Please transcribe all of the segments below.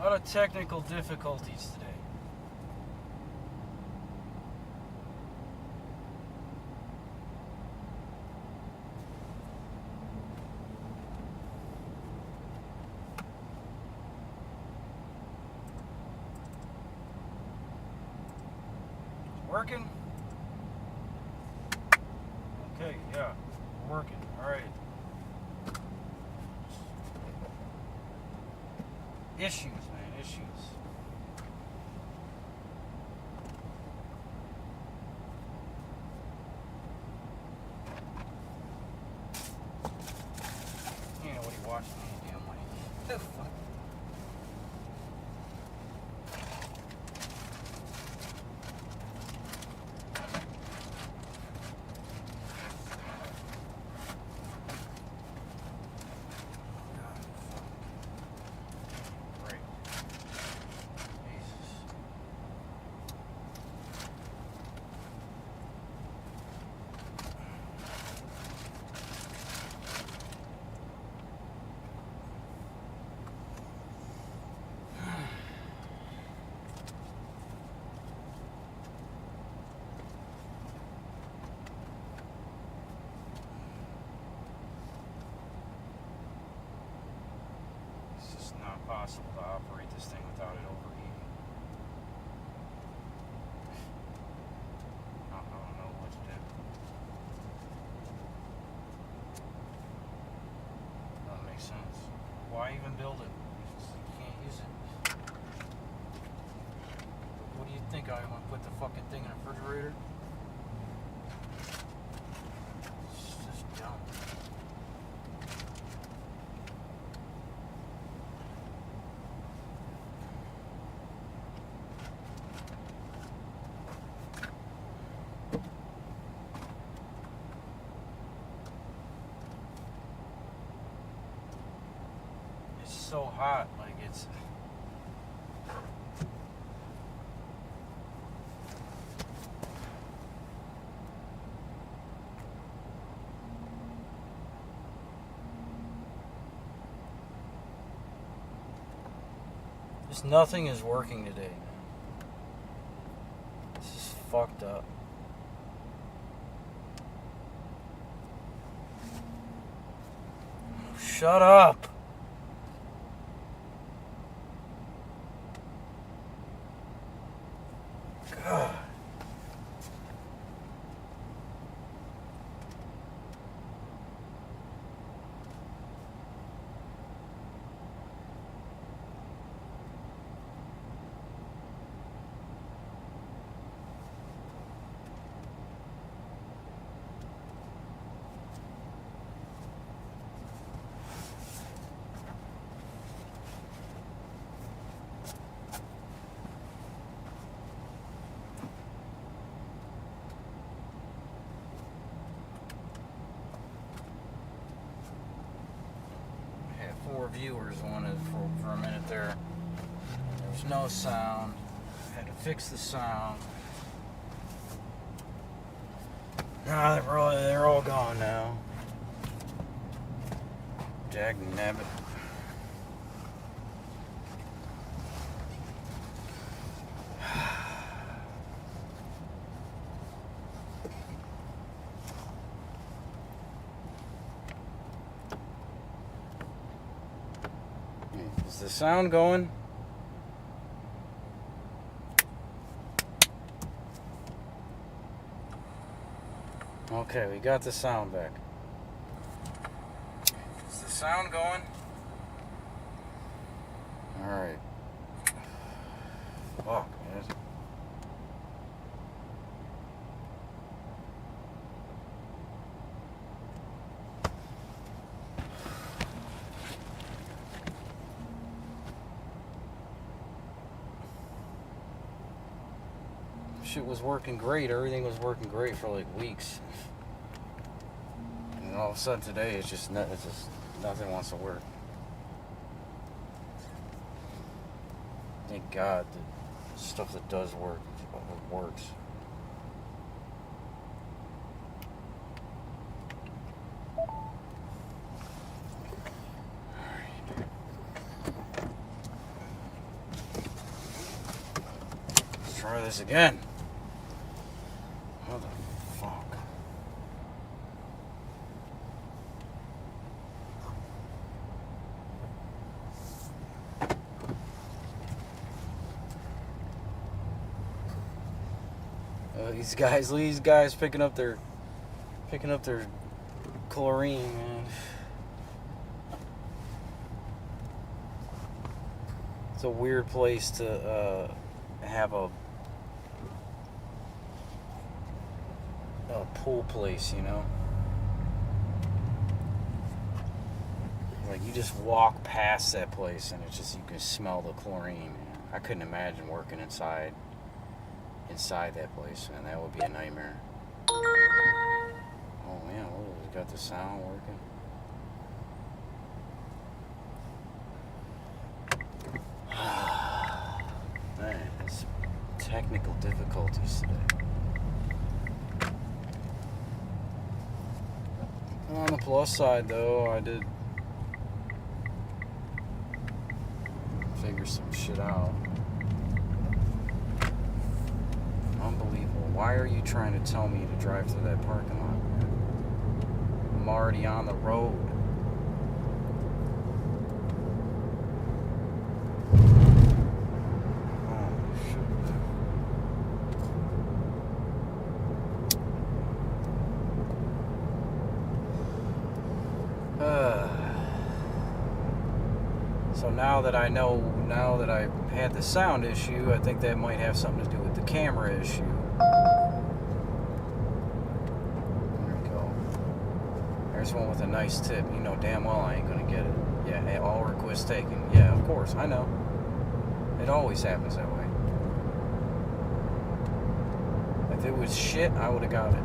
A lot of technical difficulties today. Working? Okay, yeah, working. All right. Issues, man, issues. You know what he watched me damn way. The fuck? Possible to operate this thing without it overheating. I don't know what to do. Doesn't make sense. Why even build it? You can't use it. What do you think? I'm gonna put the fucking thing in a refrigerator? It's just dumb. So hot, like it's just nothing is working today. This is fucked up. Shut up. God. Viewers wanted for a minute there. There was no sound. Had to fix the sound. Nah, they're all gone now. Dag nabbit. Is the sound going? Okay, we got the sound back. Is the sound going? Alright. Fuck, man. Shit was working great. Everything was working great for like weeks. And all of a sudden today, it's just nothing wants to work. Thank God the stuff that does work works. try this again. What the fuck? These guys picking up their chlorine, man. It's a weird place to have a pool place, you know? Like, you just walk past that place and it's just, you can smell the chlorine. I couldn't imagine working inside that place, man. That would be a nightmare. Oh man, what, got the sound working? Man, it's technical difficulties today. On the plus side, though, I did figure some shit out. Unbelievable. Why are you trying to tell me to drive through that parking lot, man? I'm already on the road. So now that I had the sound issue, I think that might have something to do with the camera issue. There we go. There's one with a nice tip. You know damn well I ain't gonna get it. Yeah, hey, all requests taken. Yeah, of course, I know. It always happens that way. If it was shit, I would have got it.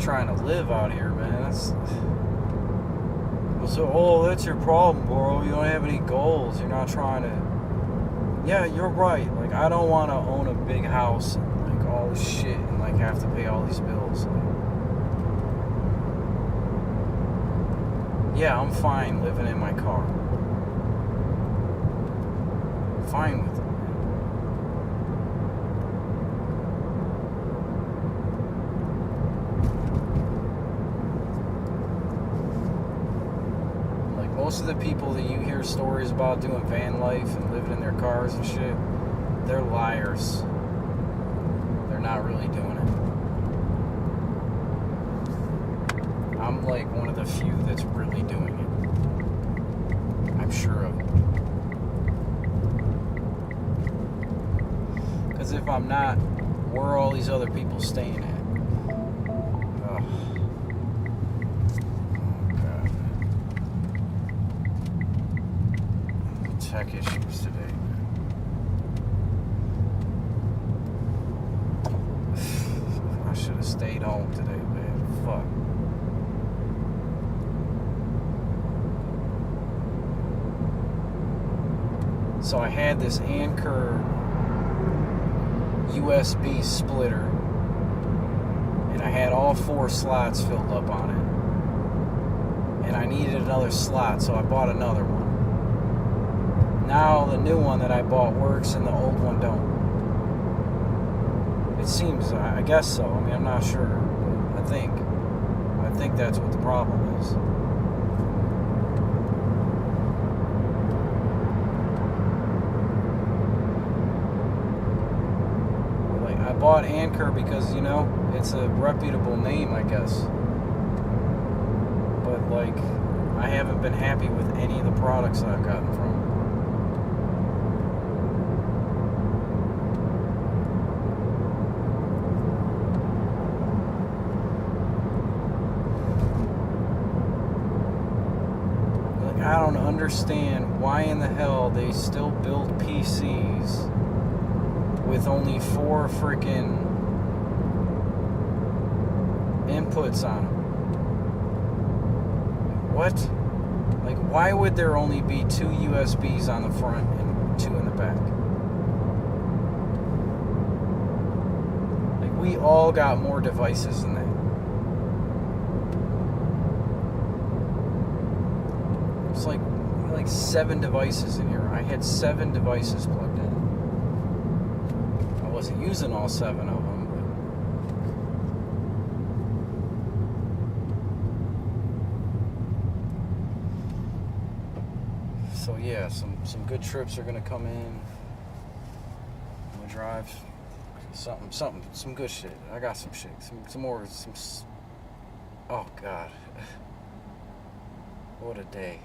Trying to live out here, man. That's your problem, bro. You don't have any goals. You're not trying to. Yeah, you're right. Like, I don't want to own a big house and like all this shit and like have to pay all these bills. Like, yeah, I'm fine living in my car. I'm fine with it. Most of the people that you hear stories about doing van life and living in their cars and shit, they're liars. They're not really doing it. I'm like one of the few that's really doing it. I'm sure of it. Because if I'm not, where are all these other people staying at? Tech issues today. I should have stayed home today, man. Fuck. So I had this Anker USB splitter, and I had all 4 slots filled up on it, and I needed another slot, so I bought another one. Now the new one that I bought works and the old one don't. It seems, I guess so. I mean, I'm not sure. I think that's what the problem is. Like, I bought Anker because, you know, it's a reputable name, I guess. But like, I haven't been happy with any of the products that I've gotten from them. I don't understand why in the hell they still build PCs with only 4 freaking inputs on them. What? Like, why would there only be 2 USBs on the front and 2 in the back? We all got more devices than that. It's like 7 devices in here. I had 7 devices plugged in. I wasn't using all 7 of them. So yeah, some good trips are gonna come in. I'm gonna drive some good shit. I got some shit. Some more. Oh God, what a day.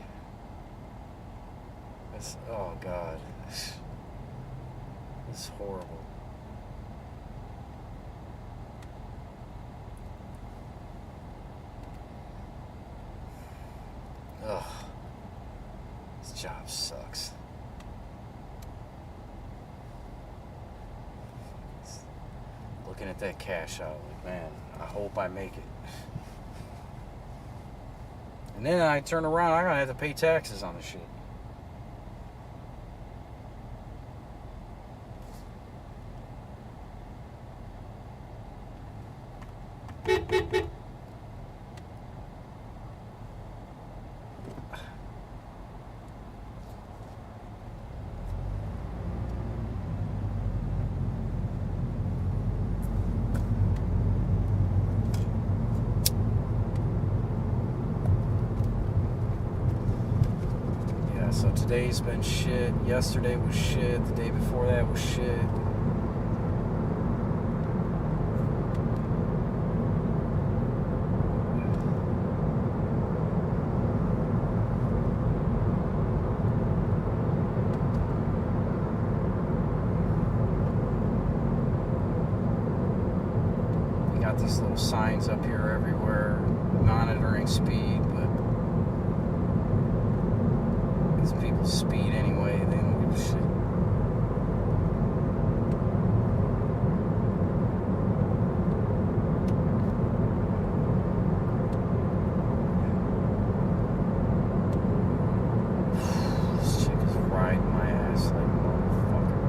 Oh God, this is horrible. Ugh. This job sucks. Looking at that cash out, like, man, I hope I make it. And then I turn around, I'm gonna have to pay taxes on the shit. So today's been shit. Yesterday was shit. The day before that was shit. We got these little signs up here everywhere monitoring speed, but these people speed anyway, they don't give a shit. This chick is riding my ass like a motherfucker.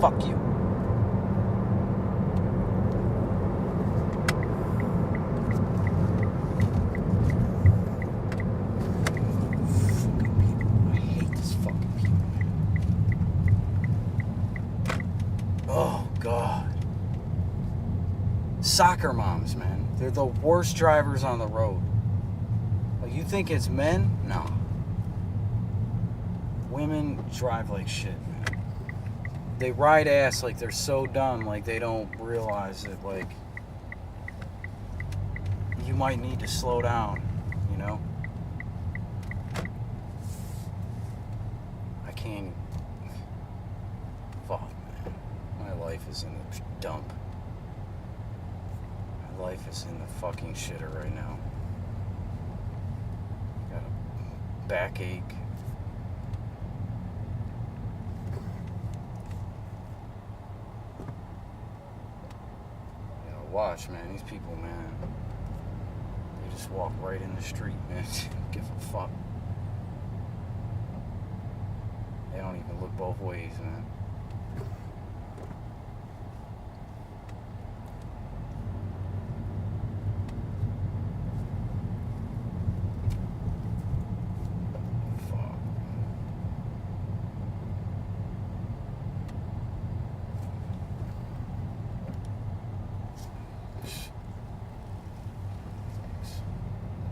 Fuck you. Fucking people. I hate this fucking people. Oh, God. Soccer moms, man. They're the worst drivers on the road. Like, you think it's men? No. Women drive like shit, man. They ride ass like they're so dumb, like they don't realize that, like, you might need to slow down, you know? I can't. Fuck, man. My life is in the dump. My life is in the fucking shitter right now. Got a backache. Watch, man, these people, man, they just walk right in the street, man. They don't give a fuck. They don't even look both ways, man.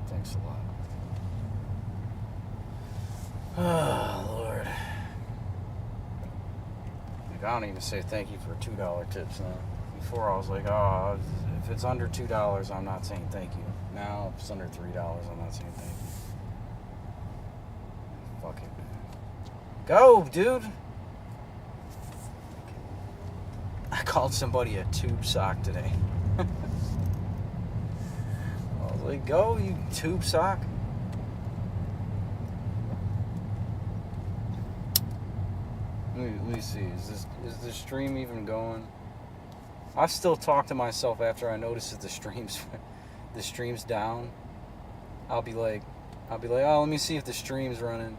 Thanks a lot. Oh, Lord. Like, I don't even say thank you for $2 tips now. Before I was like, oh, if it's under $2, I'm not saying thank you. Now, if it's under $3, I'm not saying thank you. Fuck it, man. Go, dude! I called somebody a tube sock today. I was like, go, you tube sock. Let me see. Is this stream even going? I still talk to myself after I notice that the stream's down. I'll be like, oh, let me see if the stream's running.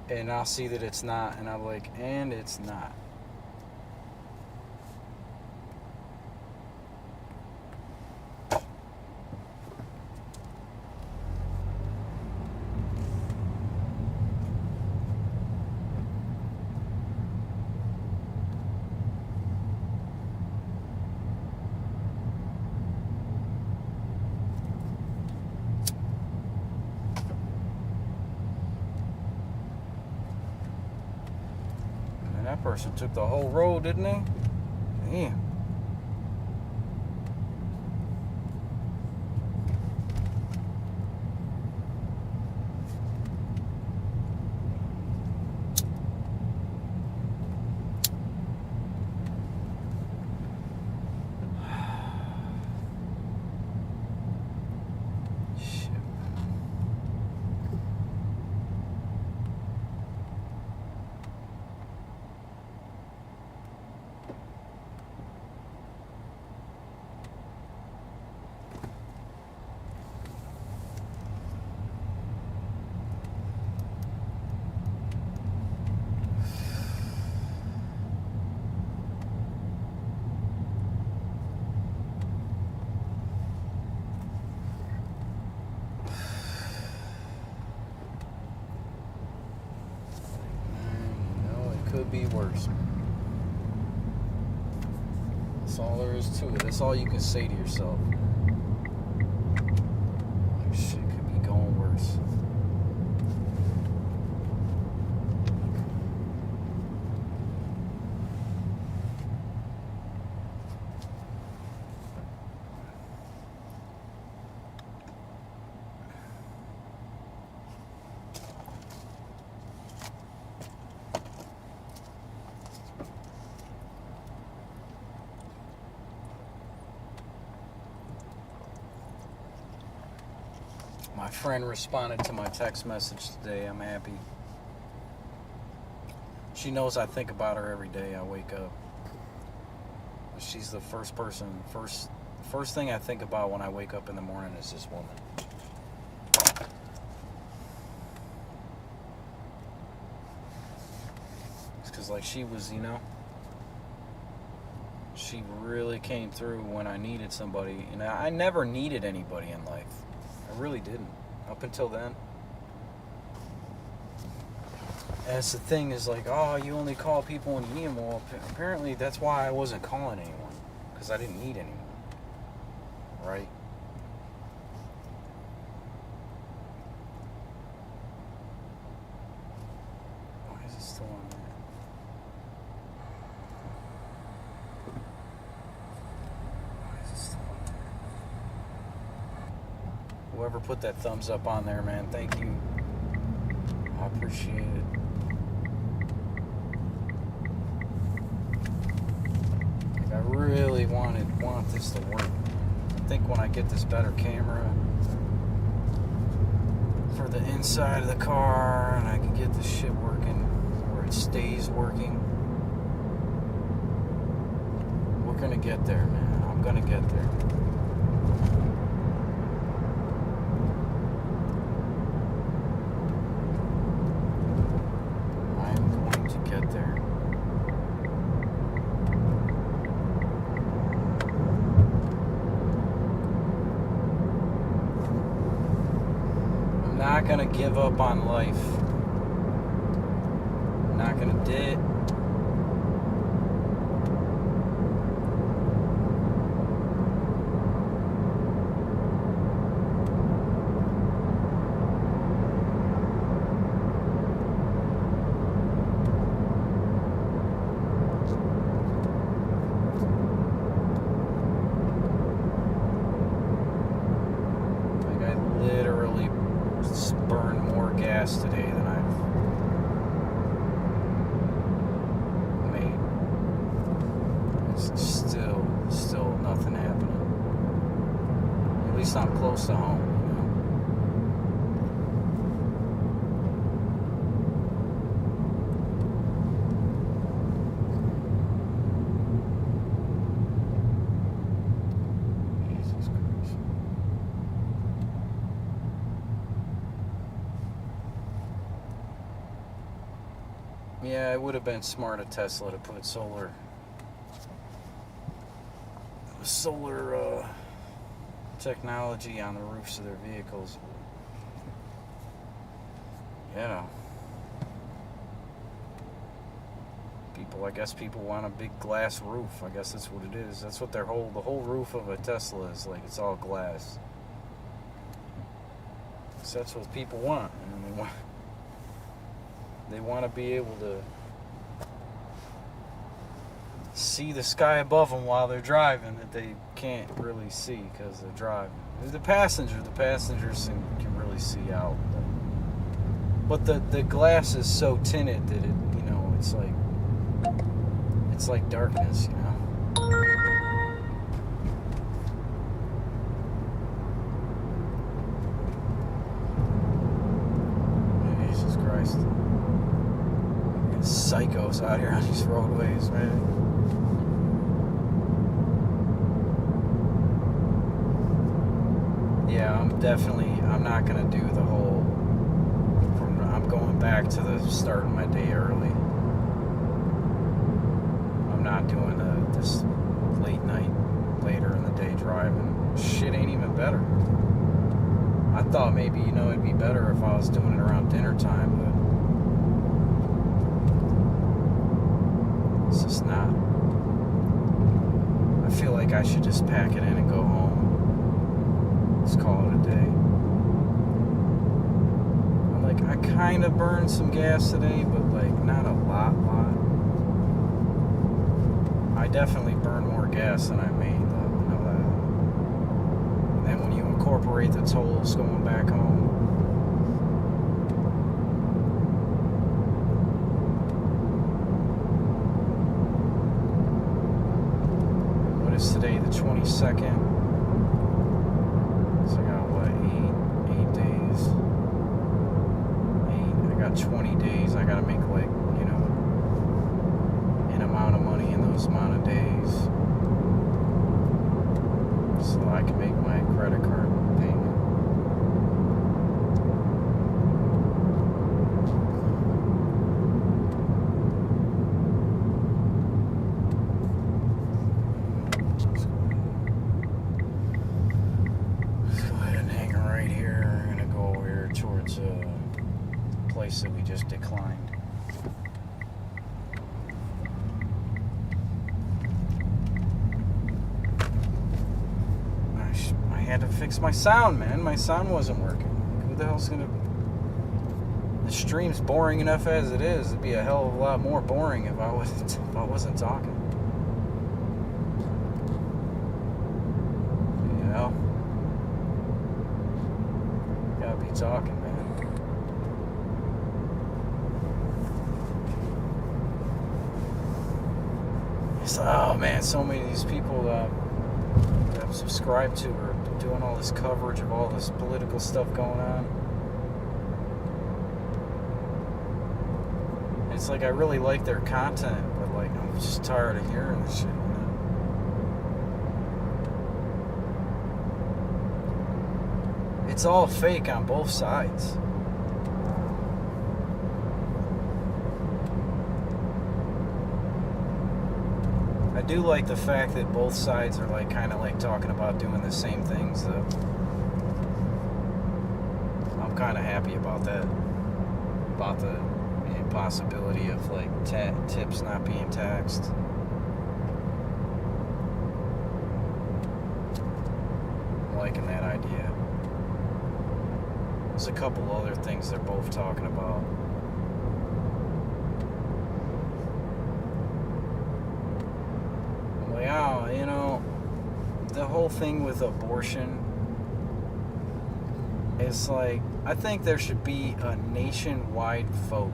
And I'll see that it's not, and I'm like, and it's not. That person took the whole road, didn't they? Damn. Could be worse. That's all there is to it. That's all you can say to yourself. Like, shit could be going worse. My friend responded to my text message today. I'm happy. She knows I think about her every day I wake up. She's the first thing I think about when I wake up in the morning is this woman. It's because, like, she was, she really came through when I needed somebody. And I never needed anybody in life. I really didn't. Up until then. And it's the thing is like, oh, you only call people when you need them. Well, apparently that's why I wasn't calling anyone. Because I didn't need anyone. Right? Why is it still on there? Whoever put that thumbs up on there, man, thank you. I appreciate it. Like, I really want this to work. I think when I get this better camera for the inside of the car and I can get this shit working where it stays working, we're gonna get there, man. I'm gonna get there. Not gonna give up on life. Not gonna did. Like, I literally burned more gas today than I've made. It's still nothing happening. At least I'm close to home, Yeah, it would have been smart of Tesla to put solar technology on the roofs of their vehicles. Yeah. I guess people want a big glass roof. I guess that's what it is. That's what the whole roof of a Tesla is like. It's all glass. So that's what people want. And they want to be able to see the sky above them while they're driving that they can't really see because they're driving. The passengers can really see out. But the glass is so tinted that it's like darkness, Jesus Christ. Psychos out here on these roadways, man. Yeah, I'm not going to do the whole, I'm going back to the start of my day early. I'm not doing this late night, later in the day driving. Shit ain't even better. I thought maybe, it'd be better if I was doing it around dinner time, but it's just not. I feel like I should just pack it in and go home. Let's call it a day. I kind of burned some gas today, but not a lot. I definitely burned more gas than I made, though. You know that. And then when you incorporate the tolls going back home, what is today, the 22nd? So I got, 8 days? 20 days. I gotta make an amount of money in those amount of days so I can make my credit card payment. Let's go ahead and hang right here. I'm gonna go over here towards place that we just declined. I had to fix my sound, man. My sound wasn't working. Who the hell's gonna... The stream's boring enough as it is. It'd be a hell of a lot more boring if I wasn't talking. Gotta be talking, man. Oh man, so many of these people that I'm subscribed to are doing all this coverage of all this political stuff going on. And it's I really like their content, but I'm just tired of hearing this shit, It's all fake on both sides. I do like the fact that both sides are kind of talking about doing the same things. I'm kind of happy about that. About the impossibility of tips not being taxed. I'm liking that idea. There's a couple other things they're both talking about. The whole thing with abortion is I think there should be a nationwide vote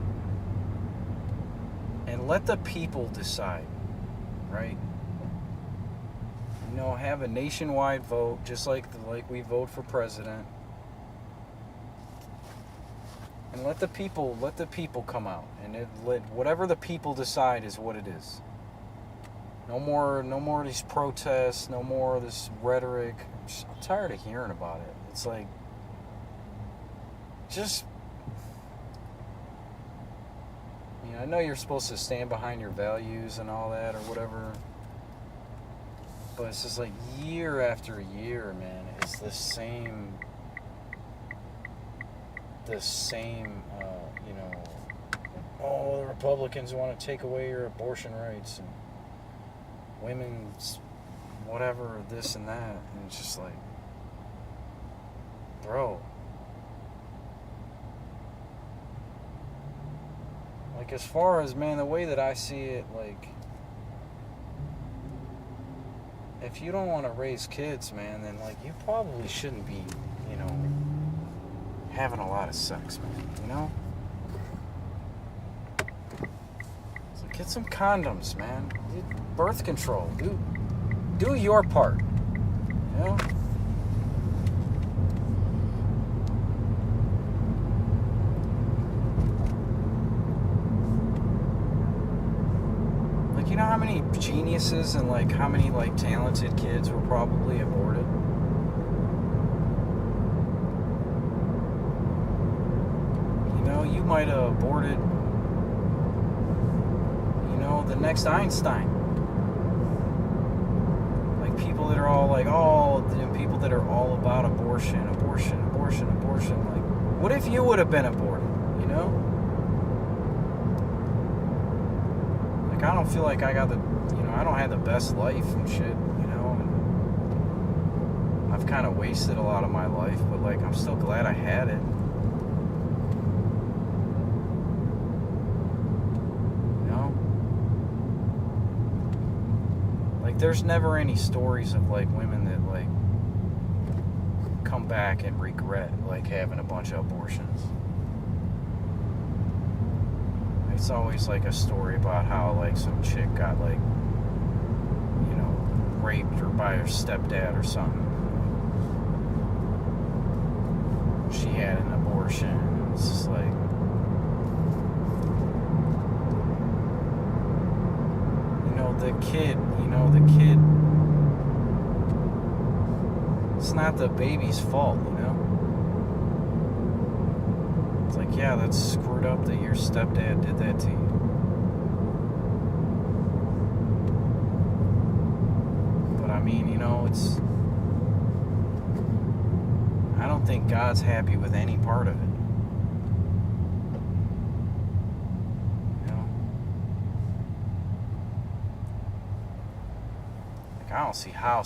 and let the people decide, right? Have a nationwide vote, just like we vote for president, and let the people come out, and let whatever the people decide is what it is. No more of these protests, no more of this rhetoric. I'm tired of hearing about it. It's just, I know you're supposed to stand behind your values and all that or whatever, but it's just like year after year, man. It's the same, you know, oh, the Republicans want to take away your abortion rights and women's whatever, this and that. And it's just like, bro. Like, as far as, man, the way that I see it, like, if you don't want to raise kids, man, then, like, you probably shouldn't be, you know, having a lot of sex, man, you know? So get some condoms, man. Birth control. Do your part, you know? You know how many geniuses and like how many like talented kids were probably aborted? You know, you might have aborted, you know, the next Einstein. Like people that are all like, oh, you know, people that are all about abortion. Like, what if you would have been aborted, you know? I don't feel like I got the, you know, I don't have the best life and shit, you know, and I've kind of wasted a lot of my life, but like, I'm still glad I had it. You know? Like, there's never any stories of like women that like come back and regret like having a bunch of abortions. It's always like a story about how like some chick got like, you know, raped or by her stepdad or something. She had an abortion. It's just like, you know, the kid, it's not the baby's fault, you know? It's like, yeah, that's screwed up that your stepdad did that to you. But I mean, you know, I don't think God's happy with any part of it. You know? Like, I don't see how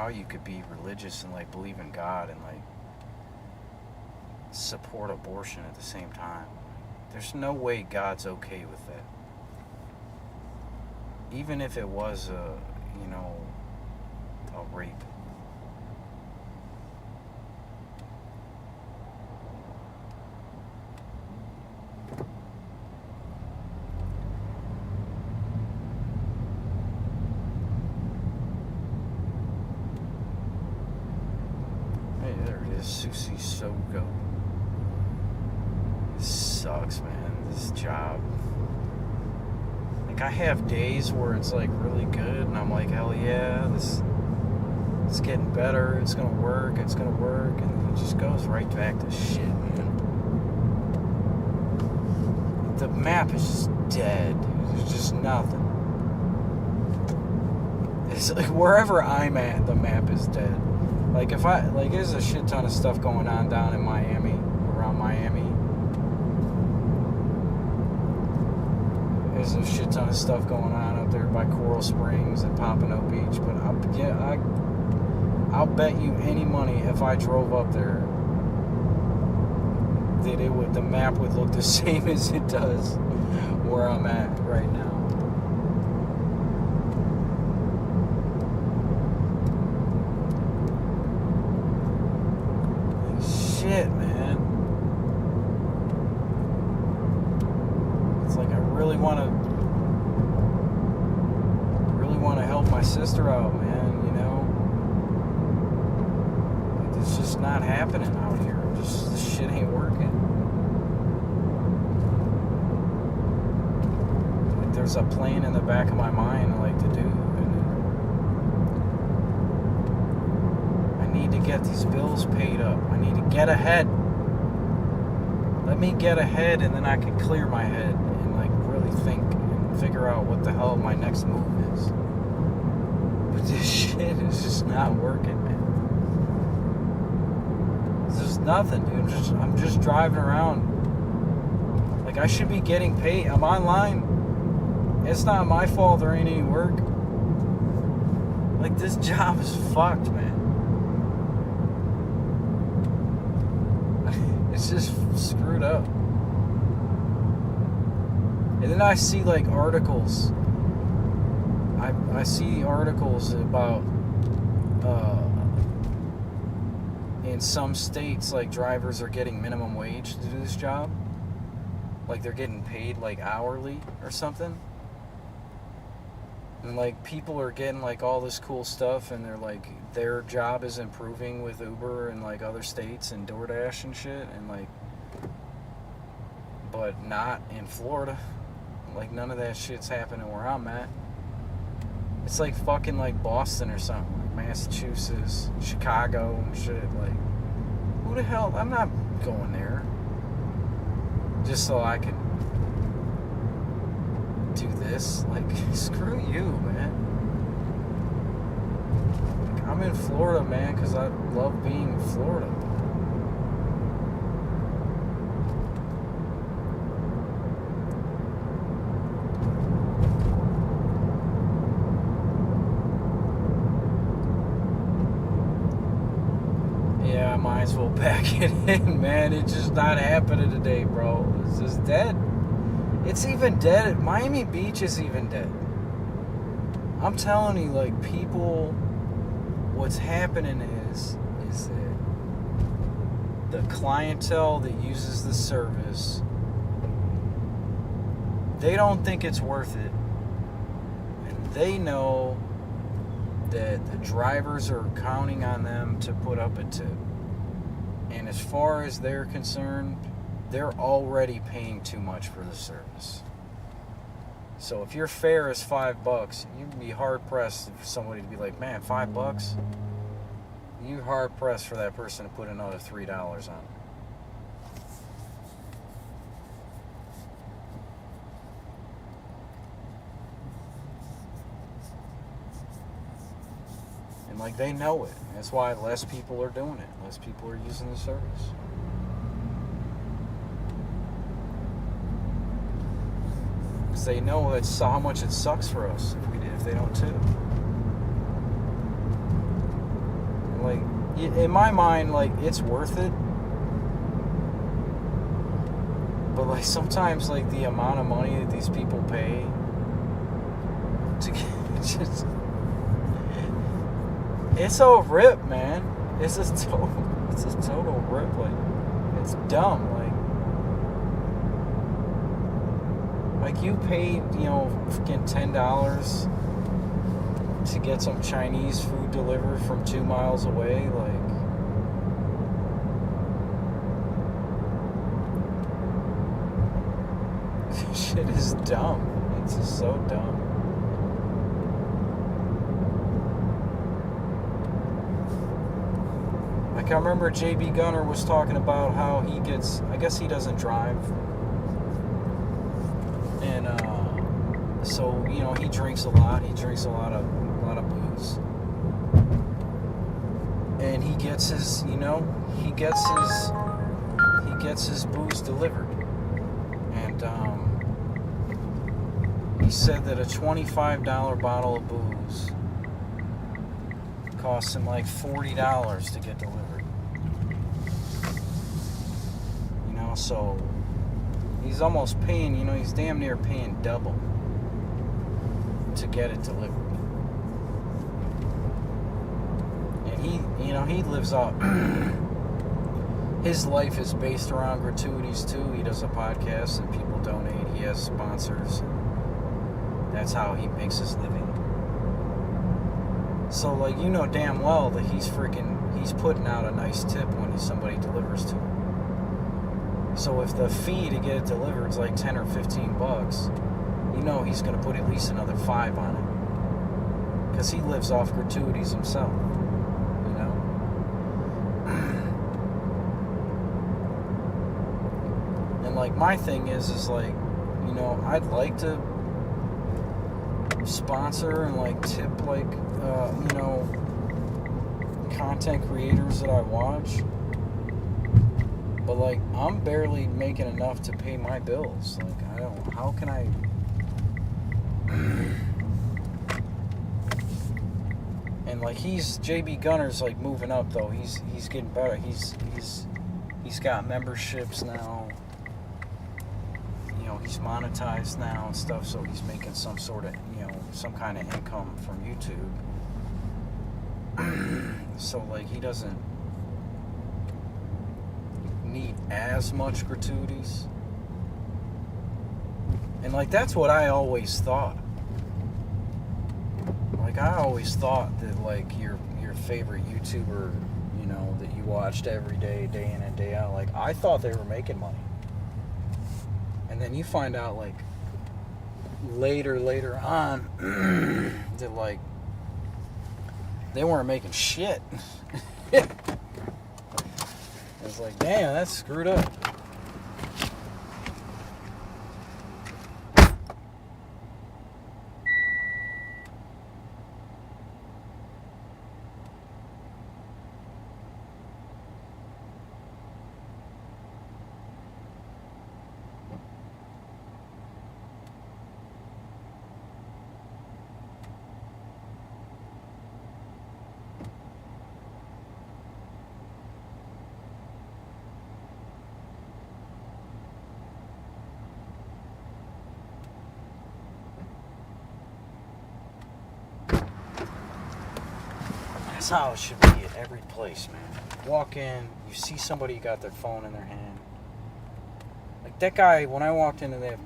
you could be religious and like believe in God and like support abortion at the same time. There's no way God's okay with that. Even if it was a rape. Hey, there it is, Susie Sogo. Sucks, man, this job. Like, I have days where it's like really good and I'm like, hell yeah, it's getting better, it's gonna work, and then it just goes right back to shit, man. The map is just dead. There's just nothing. It's like wherever I'm at, the map is dead. Like, there's a shit ton of stuff going on down in Miami, around Miami. There's a shit ton of stuff going on up there by Coral Springs and Pompano Beach, but I'll bet you any money if I drove up there that the map would look the same as it does where I'm at right now. Shit, man. It's like I really want to help my sister out, man, you know? It's just not happening out here. Just this shit ain't working. Like, there's a plan in the back of my mind I like to do, and I need to get these bills paid up. I need to get ahead. Let me get ahead, and then I can clear my head and like really think figure out what the hell my next move is. But this shit is just not working, man. There's nothing, dude. I'm just driving around. Like, I should be getting paid. I'm online. It's not my fault there ain't any work. Like, this job is fucked, man. It's just screwed up. And then I see, like, articles. I see articles about in some states, like, drivers are getting minimum wage to do this job. Like, they're getting paid, like, hourly or something. And, like, people are getting, like, all this cool stuff, and they're, like, their job is improving with Uber and, like, other states and DoorDash and shit, and, like, but not in Florida. Like, none of that shit's happening where I'm at. It's, like, fucking, like, Boston or something, like, Massachusetts, Chicago and shit. Like, who the hell? I'm not going there just so I can do this. Like, screw you, man. Like, I'm in Florida, man, because I love being in Florida. Yeah, I might as well pack it in, man. It's just not happening today, bro. It's just dead. It's even dead. Miami Beach is even dead. I'm telling you, like, people, what's happening is that the clientele that uses the service, they don't think it's worth it. And they know that the drivers are counting on them to put up a tip. And as far as they're concerned, they're already paying too much for the service. So if your fare is $5, you'd be hard pressed for somebody to be like, man, $5? You're hard pressed for that person to put another $3 on it. And, like, they know it. That's why less people are doing it. Less people are using the service. Because they know that's how much it sucks for us if they don't tip. Like, in my mind, like, it's worth it. But, like, sometimes, like, the amount of money that these people pay to get just... It's a rip, man. It's a total rip. Like, it's dumb. Like you paid, freaking $10 to get some Chinese food delivered from 2 miles away. Like, this shit is dumb. It's just so dumb. Like, I remember J.B. Gunner was talking about how he gets, I guess he doesn't drive. And, so, he drinks a lot. He drinks a lot of booze. And he gets his, he gets his booze delivered. And, he said that a $25 bottle of booze costs him like $40 to get delivered. So he's almost paying, he's damn near paying double to get it delivered. And he lives off, his life is based around gratuities too. He does a podcast and people donate. He has sponsors. That's how he makes his living. So, like, damn well that he's putting out a nice tip when somebody delivers to him. So if the fee to get it delivered is like $10 or $15, he's going to put at least another $5 on it. Because he lives off gratuities himself, And, like, my thing is like, I'd like to sponsor and like tip like content creators that I watch, but like I'm barely making enough to pay my bills. Like I don't, how can I and like JB Gunner's like moving up though. He's getting better. He's got memberships now. He's monetized now and stuff, so he's making some sort of, some kind of income from YouTube. So like he doesn't need as much gratuities. And like that's what I always thought. Like I always thought that like your favorite YouTuber, that you watched every day, day in and day out, like I thought they were making money. And then you find out like later on that like they weren't making shit. It's like, damn, that's screwed up. That's how it should be at every place, man. Walk in, you see somebody got their phone in their hand. Like that guy, when I walked into that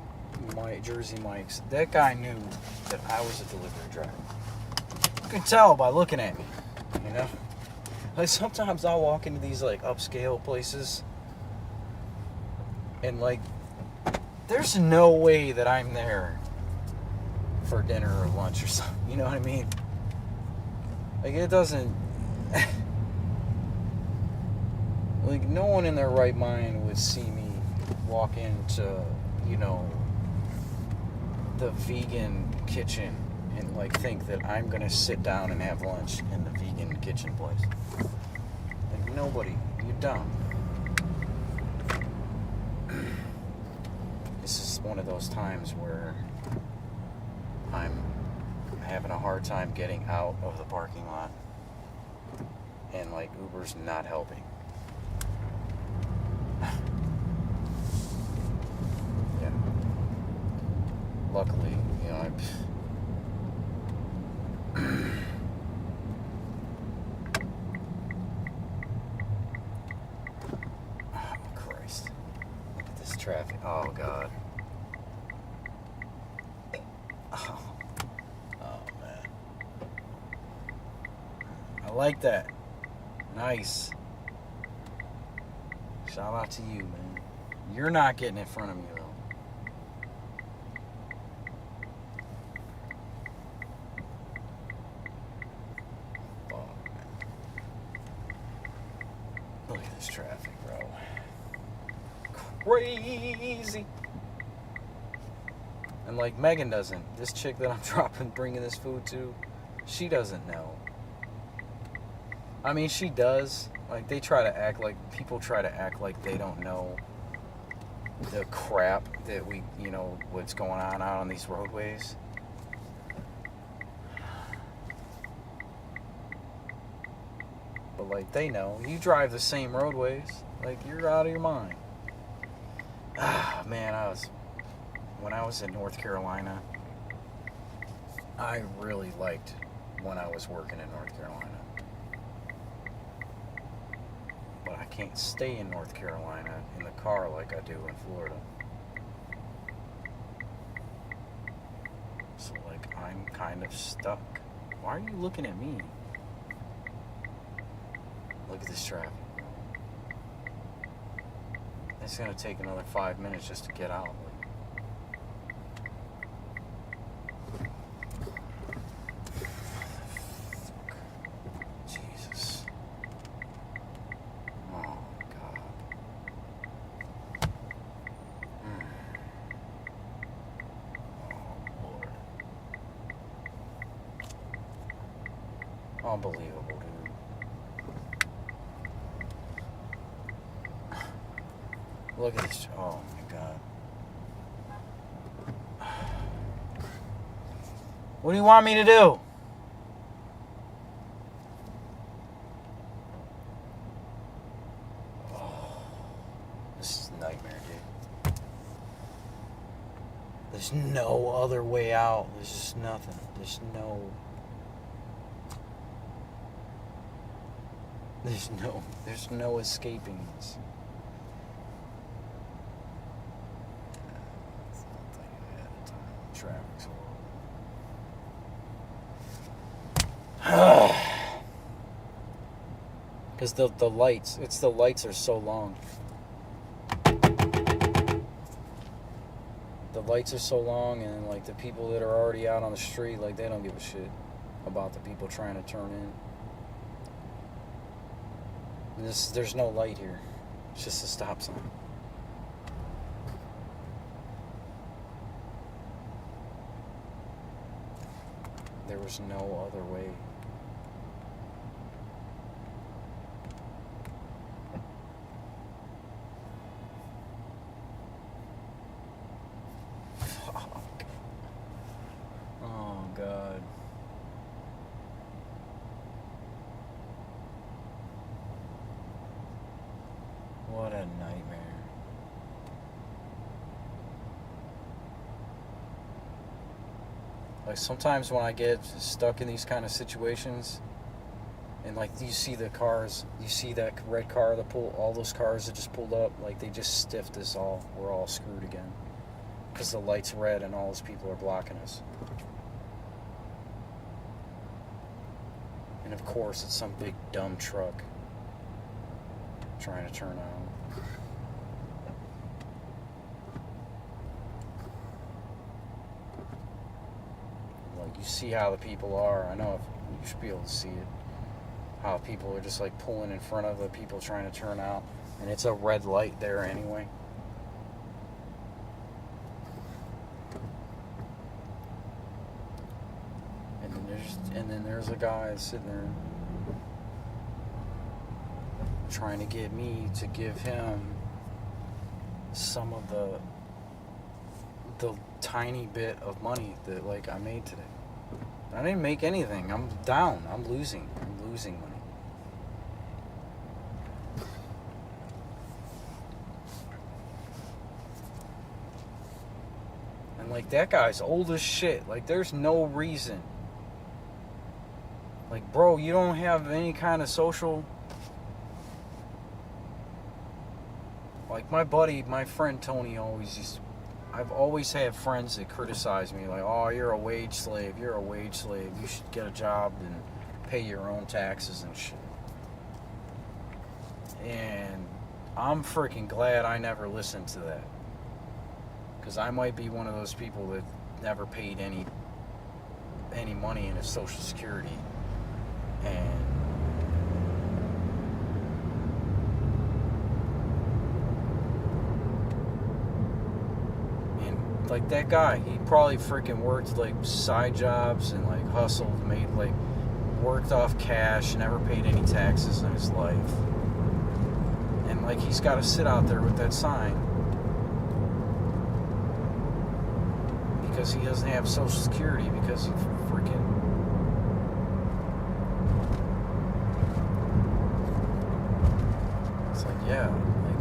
Jersey Mike's, that guy knew that I was a delivery driver. You can tell by looking at me, Like sometimes I'll walk into these like upscale places and like there's no way that I'm there for dinner or lunch or something. You know what I mean? Like it doesn't like no one in their right mind would see me walk into, the vegan kitchen and like think that I'm gonna sit down and have lunch in the vegan kitchen place. Like nobody, you're dumb. This is one of those times where I'm having a hard time getting out of the parking lot and like Uber's not helping. Yeah. Luckily, oh Christ. Look at this traffic. Oh God. Oh man. I like that. Nice. Shout out to you, man. You're not getting in front of me though. Oh man. Look at this traffic, bro. Crazy. And like Megan doesn't. This chick that I'm bringing this food to, she doesn't know. I mean, she does. Like people try to act like they don't know the crap that what's going on out on these roadways. But like they know. You drive the same roadways. Like you're out of your mind. Ah, man, when I was in North Carolina, I really liked when I was working in North Carolina. But I can't stay in North Carolina in the car like I do in Florida. So like I'm kind of stuck. Why are you looking at me? Look at this traffic. It's gonna take another 5 minutes just to get out. Jesus. Oh God. Oh Lord. Unbelievable, dude. Look at this. Oh my god. What do you want me to do? Oh, this is a nightmare, dude. There's no other way out. There's just nothing. There's no escaping this. Traffic's horrible. Because the lights, the lights are so long. The lights are so long, and like the people that are already out on the street, like they don't give a shit about the people trying to turn in. There's no light here. It's just a stop sign. There was no other way. Fuck. Oh, God. What a nightmare. Like sometimes when I get stuck in these kind of situations, and like you see the cars, you see that red car that all those cars that just pulled up, like they just stiffed us all. We're all screwed again because the light's red and all those people are blocking us. And of course, it's some big dumb truck trying to turn out. You see how the people are. I know you should be able to see it. How people are just like pulling in front of the people trying to turn out, and it's a red light there anyway. And then there's a guy sitting there trying to get me to give him some of the tiny bit of money that like I made today. I didn't make anything. I'm down. I'm losing money. And like that guy's old as shit. Like there's no reason. Like, bro, you don't have any kind of social. Like my friend Tony I've always had friends that criticize me, like, oh, you're a wage slave. You should get a job and pay your own taxes and shit. And I'm freaking glad I never listened to that. Because I might be one of those people that never paid any money in his Social Security. And like that guy, he probably freaking worked like side jobs and like hustled, worked off cash, never paid any taxes in his life. And like he's got to sit out there with that sign because he doesn't have Social Security because he freaking. It's like, yeah, like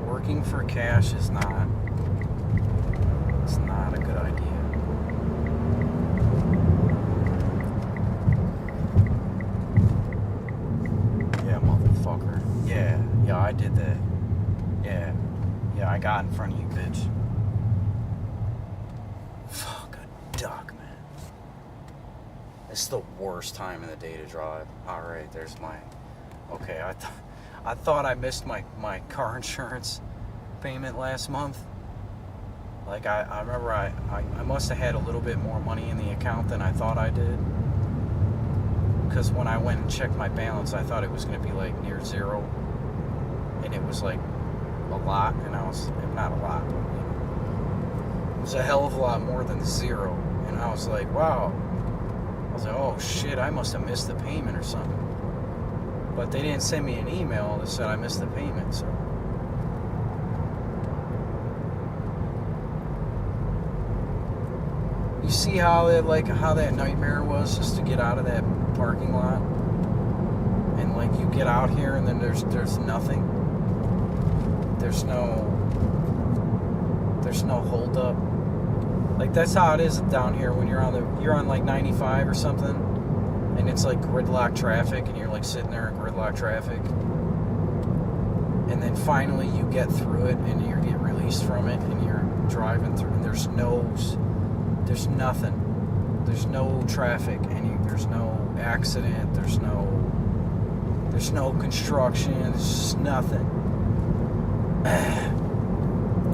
working for cash is not. It's not a good idea. Yeah, motherfucker. Yeah, I did that. Yeah, I got in front of you, bitch. Fuck a duck, man. It's the worst time of the day to drive. Alright, there's my... Okay, I thought I missed my car insurance payment last month. Like, I remember I must have had a little bit more money in the account than I thought I did. Because when I went and checked my balance, I thought it was going to be, like, near zero. And it was, like, a lot. And I was, not a lot, but, you know, it was a hell of a lot more than zero. And I was like, wow. was like, oh shit, I must have missed the payment or something. But they didn't send me an email that said I missed the payment, so. You see how that nightmare was just to get out of that parking lot? And like you get out here and then there's nothing. There's no hold up. Like that's how it is down here when you're on like 95 or something, and it's like gridlock traffic, and you're like sitting there in gridlock traffic, and then finally you get through it and you get released from it, and you're driving through, and there's nothing, there's no traffic, and there's no accident, there's no construction, there's just nothing.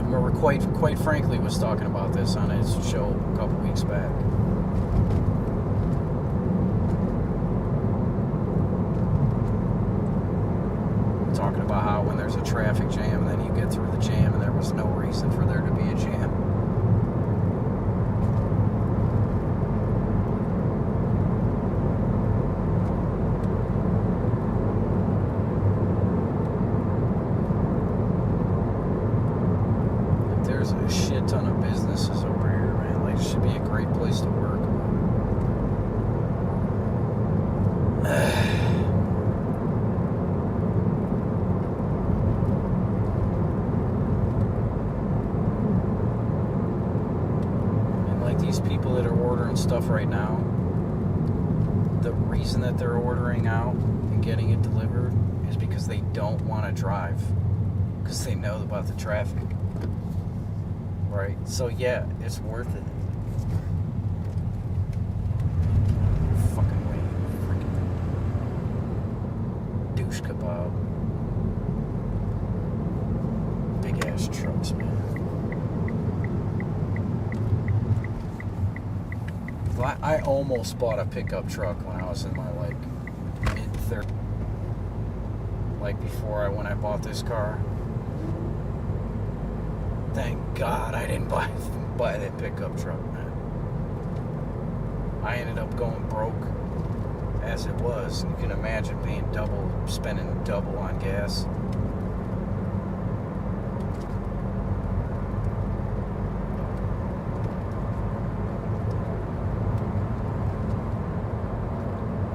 Remember, quite frankly, was talking about this on his show a couple weeks back. Talking about how when there's a traffic jam, and then you get through the jam, and there was no reason for there to be a jam. There's a shit ton of businesses over here, man. Like, it should be a great place to work. And like these people that are ordering stuff right now, the reason that they're ordering out and getting it delivered is because they don't want to drive, because they know about the traffic. Right? So yeah, it's worth it. Fucking way, freaking douche kebab. Big ass trucks, man. I almost bought a pickup truck when I was in my like mid-30s. Like when I bought this car. Thank God I didn't buy that pickup truck, man. I ended up going broke as it was. You can imagine spending double on gas.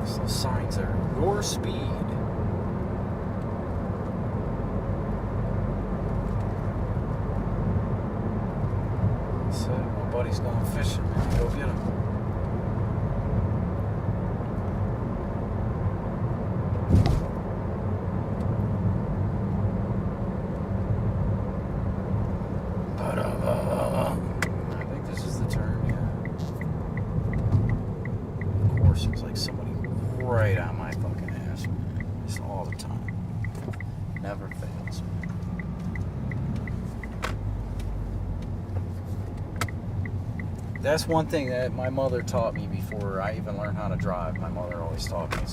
So signs are your speed. My buddy's going fishing, man. Go get him. I think this is the turn, yeah. Of course, there's like somebody right on my fucking ass, man. Just all the time. Never fails, man. That's one thing that my mother taught me before I even learned how to drive. My mother always taught me,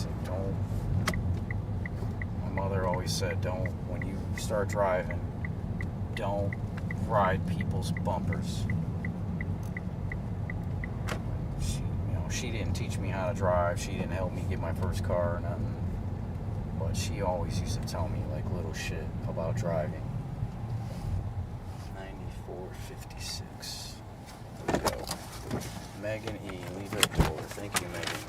my mother always said, when you start driving, don't ride people's bumpers. She didn't teach me how to drive. She didn't help me get my first car or nothing. But she always used to tell me like little shit about driving. 9456. There we go. Megan E. Leave it door. Thank you, Megan.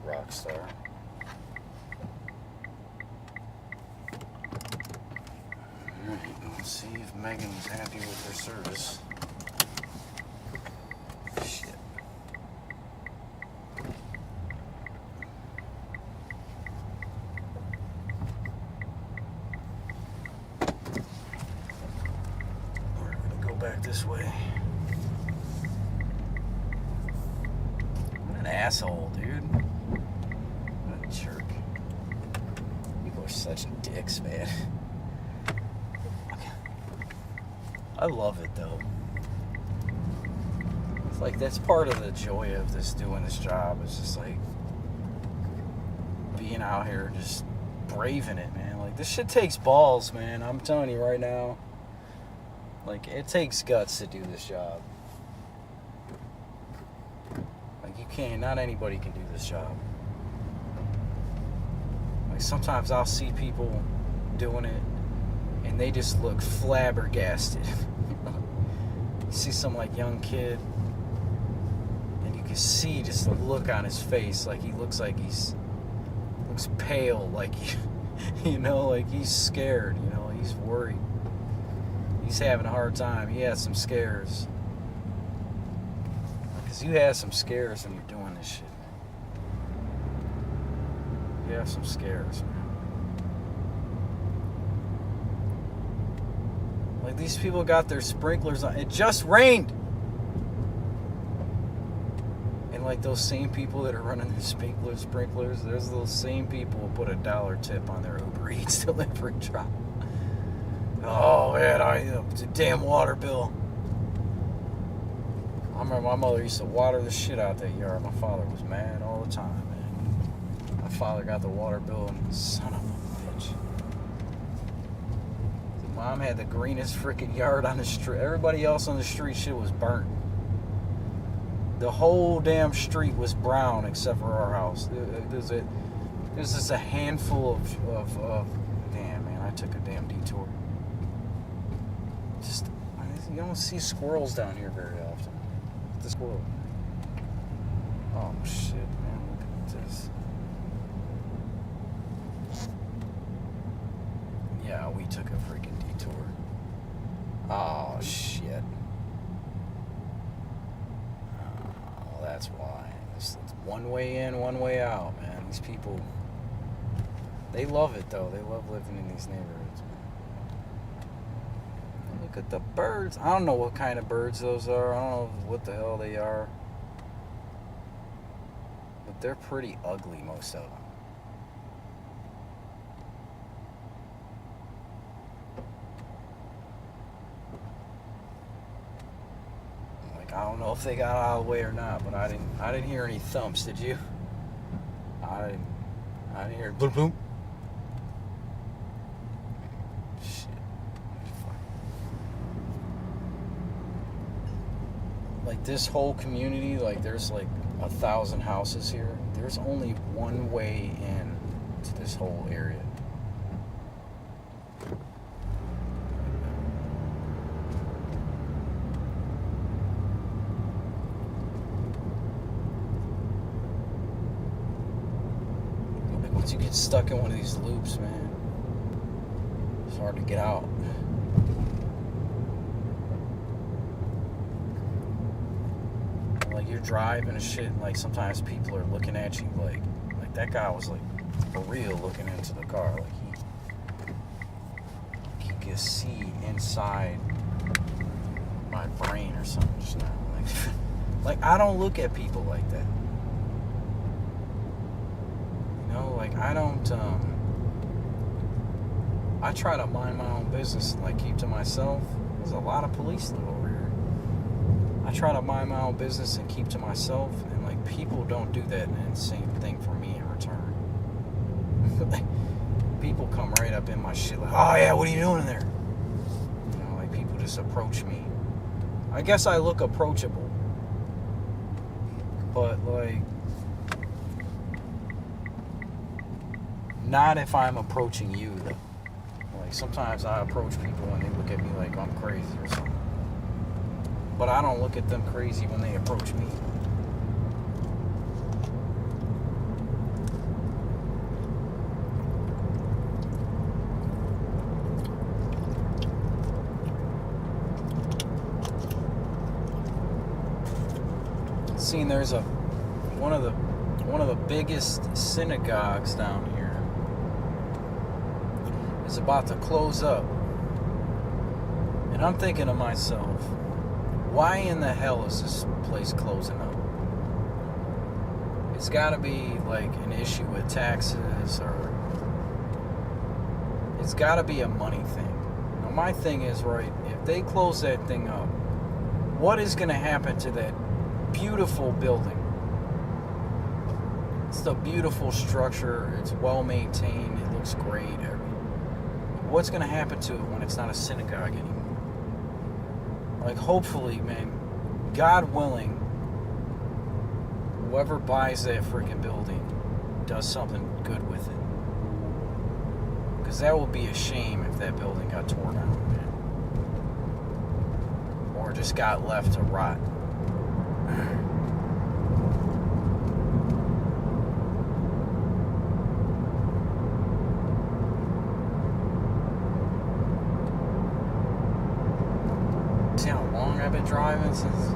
Rockstar. Alright, let's see if Megan's happy with her service. Shit. drive this way. What an asshole, dude. What a jerk. People are such dicks, man. I love it, though. It's like, that's part of the joy of doing this job. It's just like being out here, just braving it, man. Like, this shit takes balls, man. I'm telling you right now. Like, it takes guts to do this job. Like, you can't, not anybody can do this job. Like, sometimes I'll see people doing it and they just look flabbergasted. You see some, like, young kid and you can see just the look on his face. Like, he looks like looks pale, like, you know, like he's scared, you know, he's worried. He's having a hard time. He has some scares. Because you have some scares when you're doing this shit, man. You have some scares, man. Like, these people got their sprinklers on. It just rained! And, like, those same people that are running their sprinklers, there's those same people who put $1 tip on their Uber Eats delivery truck. Oh, man, it's a damn water bill. I remember my mother used to water the shit out that yard. My father was mad all the time, man. My father got the water bill, and son of a bitch. Mom had the greenest freaking yard on the street. Everybody else on the street, shit was burnt. The whole damn street was brown except for our house. There's just a handful of damn, man, I took a damn detour. Just, you don't see squirrels down here very often. The squirrel. Oh shit, man, look at this. Yeah, we took a freaking detour. Oh shit. Oh, that's why. It's one way in, one way out, man. These people, they love it though. They love living in these neighborhoods, man. Look at the birds. I don't know what kind of birds those are. I don't know what the hell they are. But they're pretty ugly, most of them. Like, I don't know if they got out of the way or not, but I didn't hear any thumps, did you? I didn't hear boom boom. Like, this whole community, like, there's like 1,000 houses here. There's only one way in to this whole area. Like, once you get stuck in one of these loops, man, it's hard to get out. Like, you're driving and shit, and like sometimes people are looking at you like that guy was like for real looking into the car, like he could see inside my brain or something just now. Like I don't look at people like that. You know, like I don't I try to mind my own business and like keep to myself. There's a lot of police live over here. I try to mind my own business and keep to myself, and like people don't do that, and same thing for me in return. Like, people come right up in my shit like, oh yeah, what are you doing in there? You know, like people just approach me. I guess I look approachable, but like not if I'm approaching you though. Like sometimes I approach people and they look at me like I'm crazy or something. But I don't look at them crazy when they approach me. Seen there's one of the biggest synagogues down here is about to close up. And I'm thinking to myself, Why in the hell is this place closing up? It's got to be like an issue with taxes, or it's got to be a money thing. Now, my thing is, right, if they close that thing up, what is going to happen to that beautiful building? It's a beautiful structure. It's well maintained. It looks great. What's going to happen to it when it's not a synagogue anymore? Like, hopefully, man, God willing, whoever buys that freaking building does something good with it. Because that would be a shame if that building got torn out, man. Or just got left to rot. See how long I've been driving since.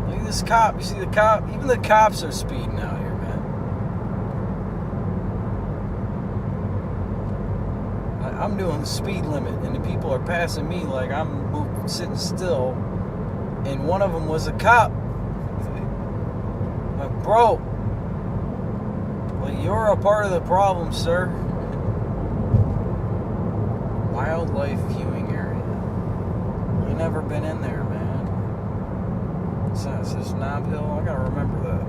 Look at this cop. You see the cop? Even the cops are speeding out here, man. I'm doing the speed limit, and the people are passing me like I'm sitting still. And one of them was a cop. Like, bro, well, you're a part of the problem, sir. Wildlife viewing area. I've never been in there, man. Is this Knob Hill? I gotta remember that.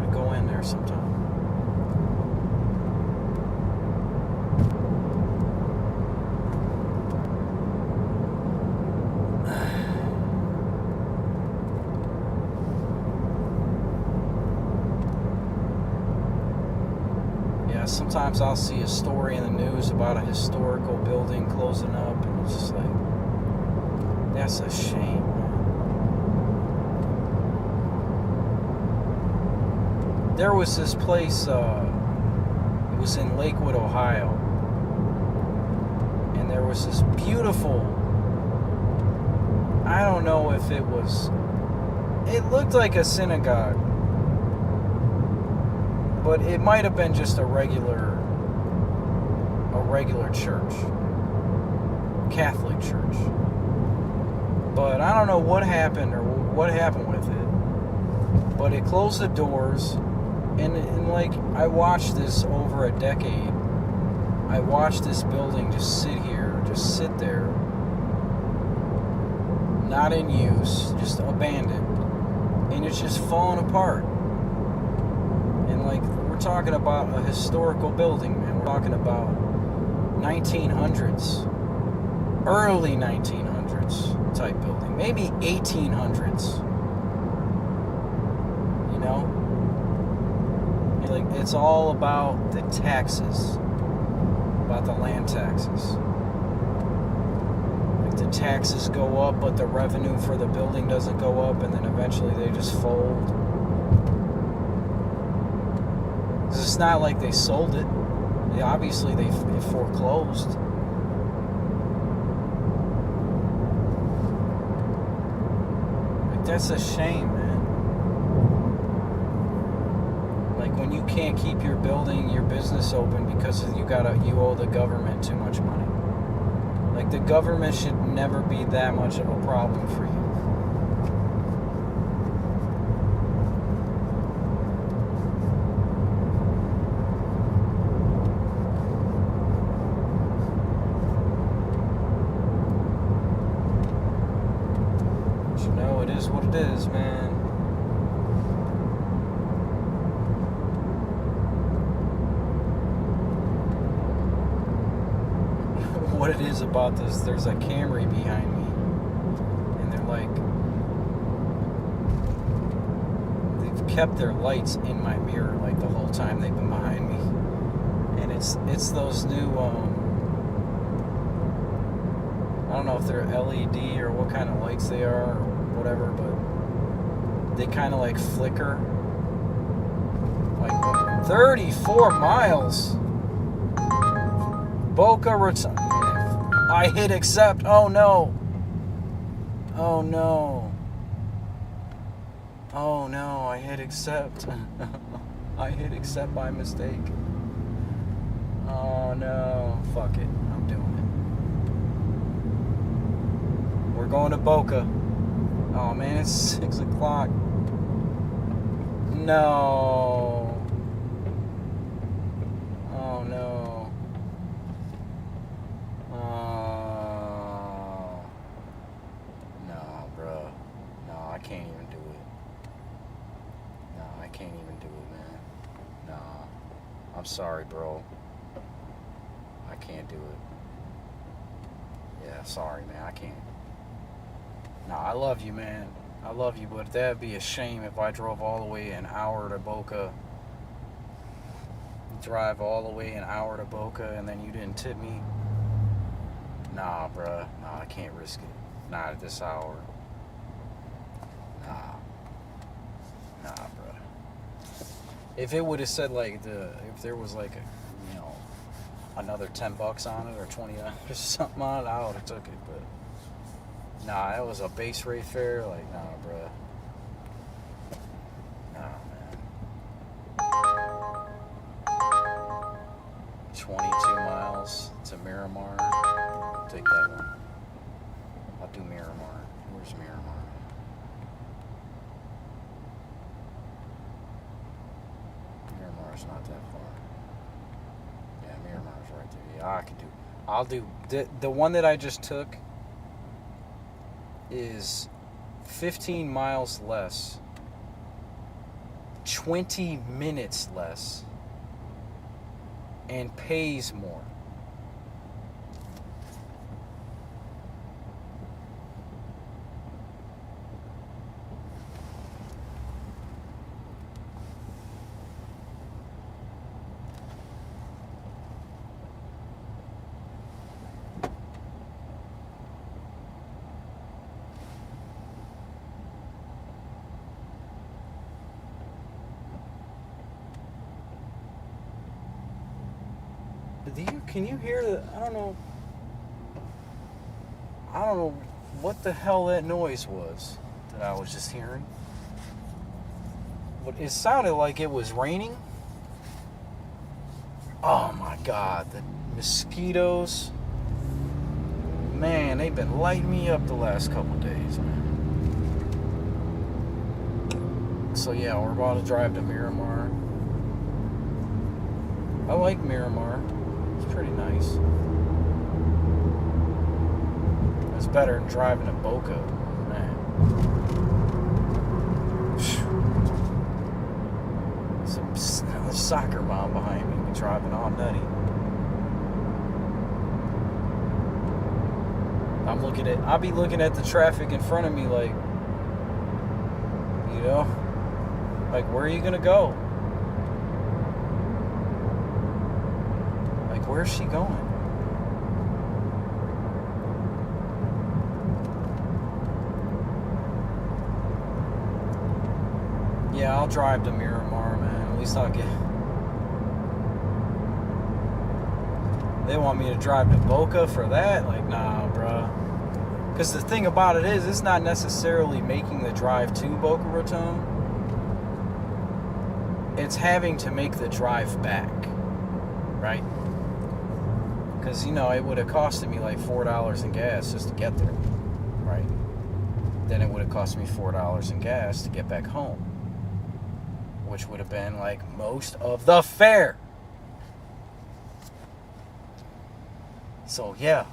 I go in there sometime. Sometimes I'll see a story in the news about a historical building closing up, and it's just like, that's a shame, man. There was this place, it was in Lakewood, Ohio, and there was this beautiful, I don't know if it looked like a synagogue, but it might have been just a regular church, Catholic church. But I don't know what happened with it. But it closed the doors, and like, I watched this over a decade. I watched this building just sit there, not in use, just abandoned, and it's just falling apart. And like, we're talking about a historical building, man. We're talking about 1900s, early 1900s type building, maybe 1800s. You know, like, it's all about the taxes, about the land taxes. Like, the taxes go up, but the revenue for the building doesn't go up, and then eventually they just fold. It's not like they sold it. Obviously, they foreclosed. Like, that's a shame, man. Like, when you can't keep your business open because you owe the government too much money. Like, the government should never be that much of a problem for you. What it is, man. What it is about this, there's a Camry behind me, and they're like, they've kept their lights in my mirror like the whole time they've been behind me, and it's those new I don't know if they're LED or what kind of lights they are or whatever, but they kind of like flicker. Like, 34 miles. Boca Raton. I hit accept. Oh no. Oh no. Oh no, I hit accept. I hit accept by mistake. Oh no. Fuck it. I'm doing We're going to Boca. Oh man, it's 6 o'clock. No. Oh no. Oh. No, bro. No, I can't even do it. No, I can't even do it, man. No. I'm sorry, bro. I can't do it. Yeah, sorry, man. I can't. No, I love you, man. I love you, but that'd be a shame if I drove all the way an hour to Boca. Drive all the way an hour to Boca and then you didn't tip me. Nah, bruh. Nah, I can't risk it. Not at this hour. Nah. Nah, bruh. If it would have said like if there was like a, another $10 on it or $20 or something on it, I would have took it, but nah, that was a base rate fare. Like, nah, bruh. Nah, man. 22 miles to Miramar. Take that one. I'll do Miramar. Where's Miramar? Miramar's not that far. Yeah, Miramar's right there. Yeah, I'll do the one that I just took is 15 miles less, 20 minutes less, and pays more. Can you hear the? I don't know what the hell that noise was that I was just hearing. But it sounded like it was raining. Oh my God, the mosquitoes. Man, they've been lighting me up the last couple days, man. So yeah, we're about to drive to Miramar. I like Miramar. Pretty nice. It's better than driving to Boca, man. Some soccer mom behind me driving all nutty. I'll be looking at the traffic in front of me like, like where are you gonna go? Where's she going? Yeah, I'll drive to Miramar, man. At least I'll get... They want me to drive to Boca for that? Like, nah, bruh. Because the thing about it is, it's not necessarily making the drive to Boca Raton. It's having to make the drive back. Right? Because, it would have costed me like $4 in gas just to get there, right? Then it would have cost me $4 in gas to get back home, which would have been like most of the fare. So, yeah.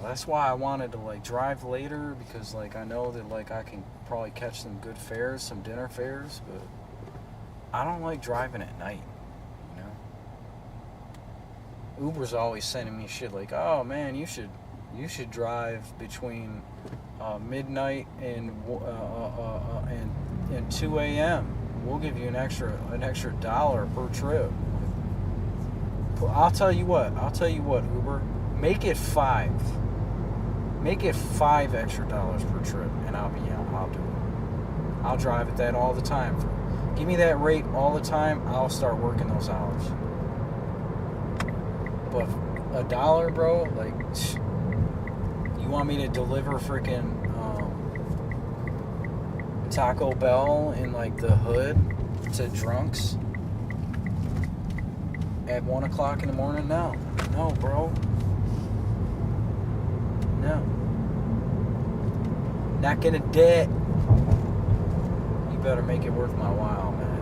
That's why I wanted to like drive later, because like I know that like I can probably catch some good fares, some dinner fares, but I don't like driving at night. Uber's always sending me shit like, oh man, you should drive between midnight and 2 a.m. We'll give you an extra $1 per trip. I'll tell you what, Uber, make it $5. Make it $5 extra per trip, and I'll do it. I'll drive at that all the time. Give me that rate all the time. I'll start working those hours. But $1, bro, like, you want me to deliver freaking Taco Bell in like the hood to drunks at 1 o'clock in the morning? No, bro. No. Not gonna do it. You better make it worth my while, man.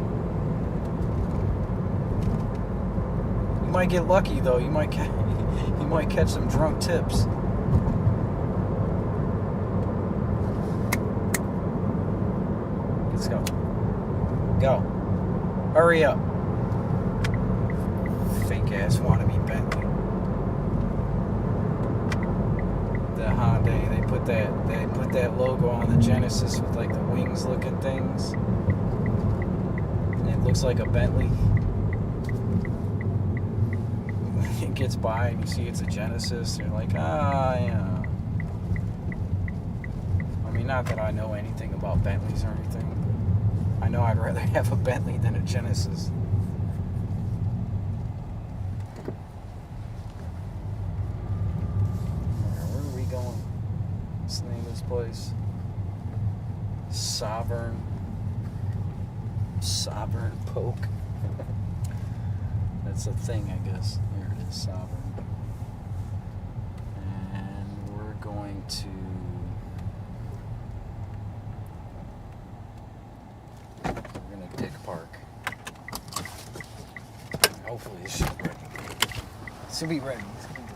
You might get lucky though. You might catch some drunk tips. Let's go. Go. Hurry up. Fake ass wannabe Bentley. The Hyundai, they put that logo on the Genesis with like the wings looking things. And it looks like a Bentley. It gets by and you see it's a Genesis, and you're like, yeah. I mean, not that I know anything about Bentleys or anything. I know I'd rather have a Bentley than a Genesis. Where are we going? What's the name of this place? Sovereign Poke. That's a thing, I guess. Here it is, Sovereign. And we're going to... We're going to Dick Park. Hopefully this should be ready. This will be ready. This will be ready.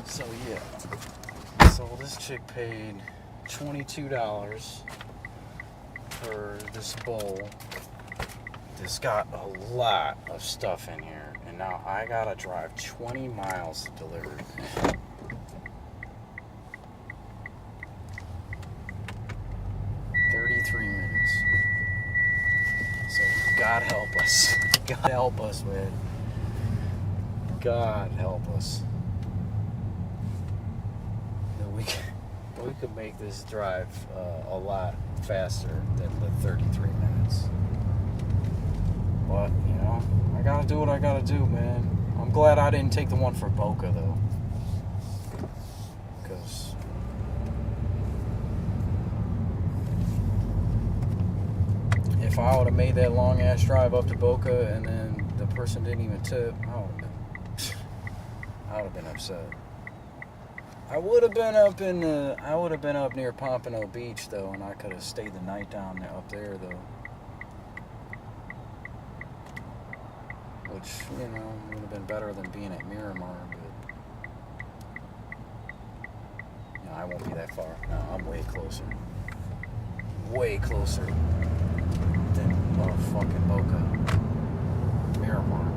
So yeah, so this chick paid $22 for this bowl. This got a lot of stuff in here, and now I gotta drive 20 miles to deliver it. 33 minutes. So God help us. God help us, man. God help us. We could make this drive a lot faster than the 33 minutes. But, you know, I gotta do what I gotta do, man. I'm glad I didn't take the one for Boca, though. Because if I would have made that long-ass drive up to Boca and then the person didn't even tip, I would have been upset. I would have been up near Pompano Beach though, and I could have stayed the night down there, up there though. Which, you know, would have been better than being at Miramar, but you know, I won't be that far. No, I'm way closer. Way closer than fucking Boca. Miramar.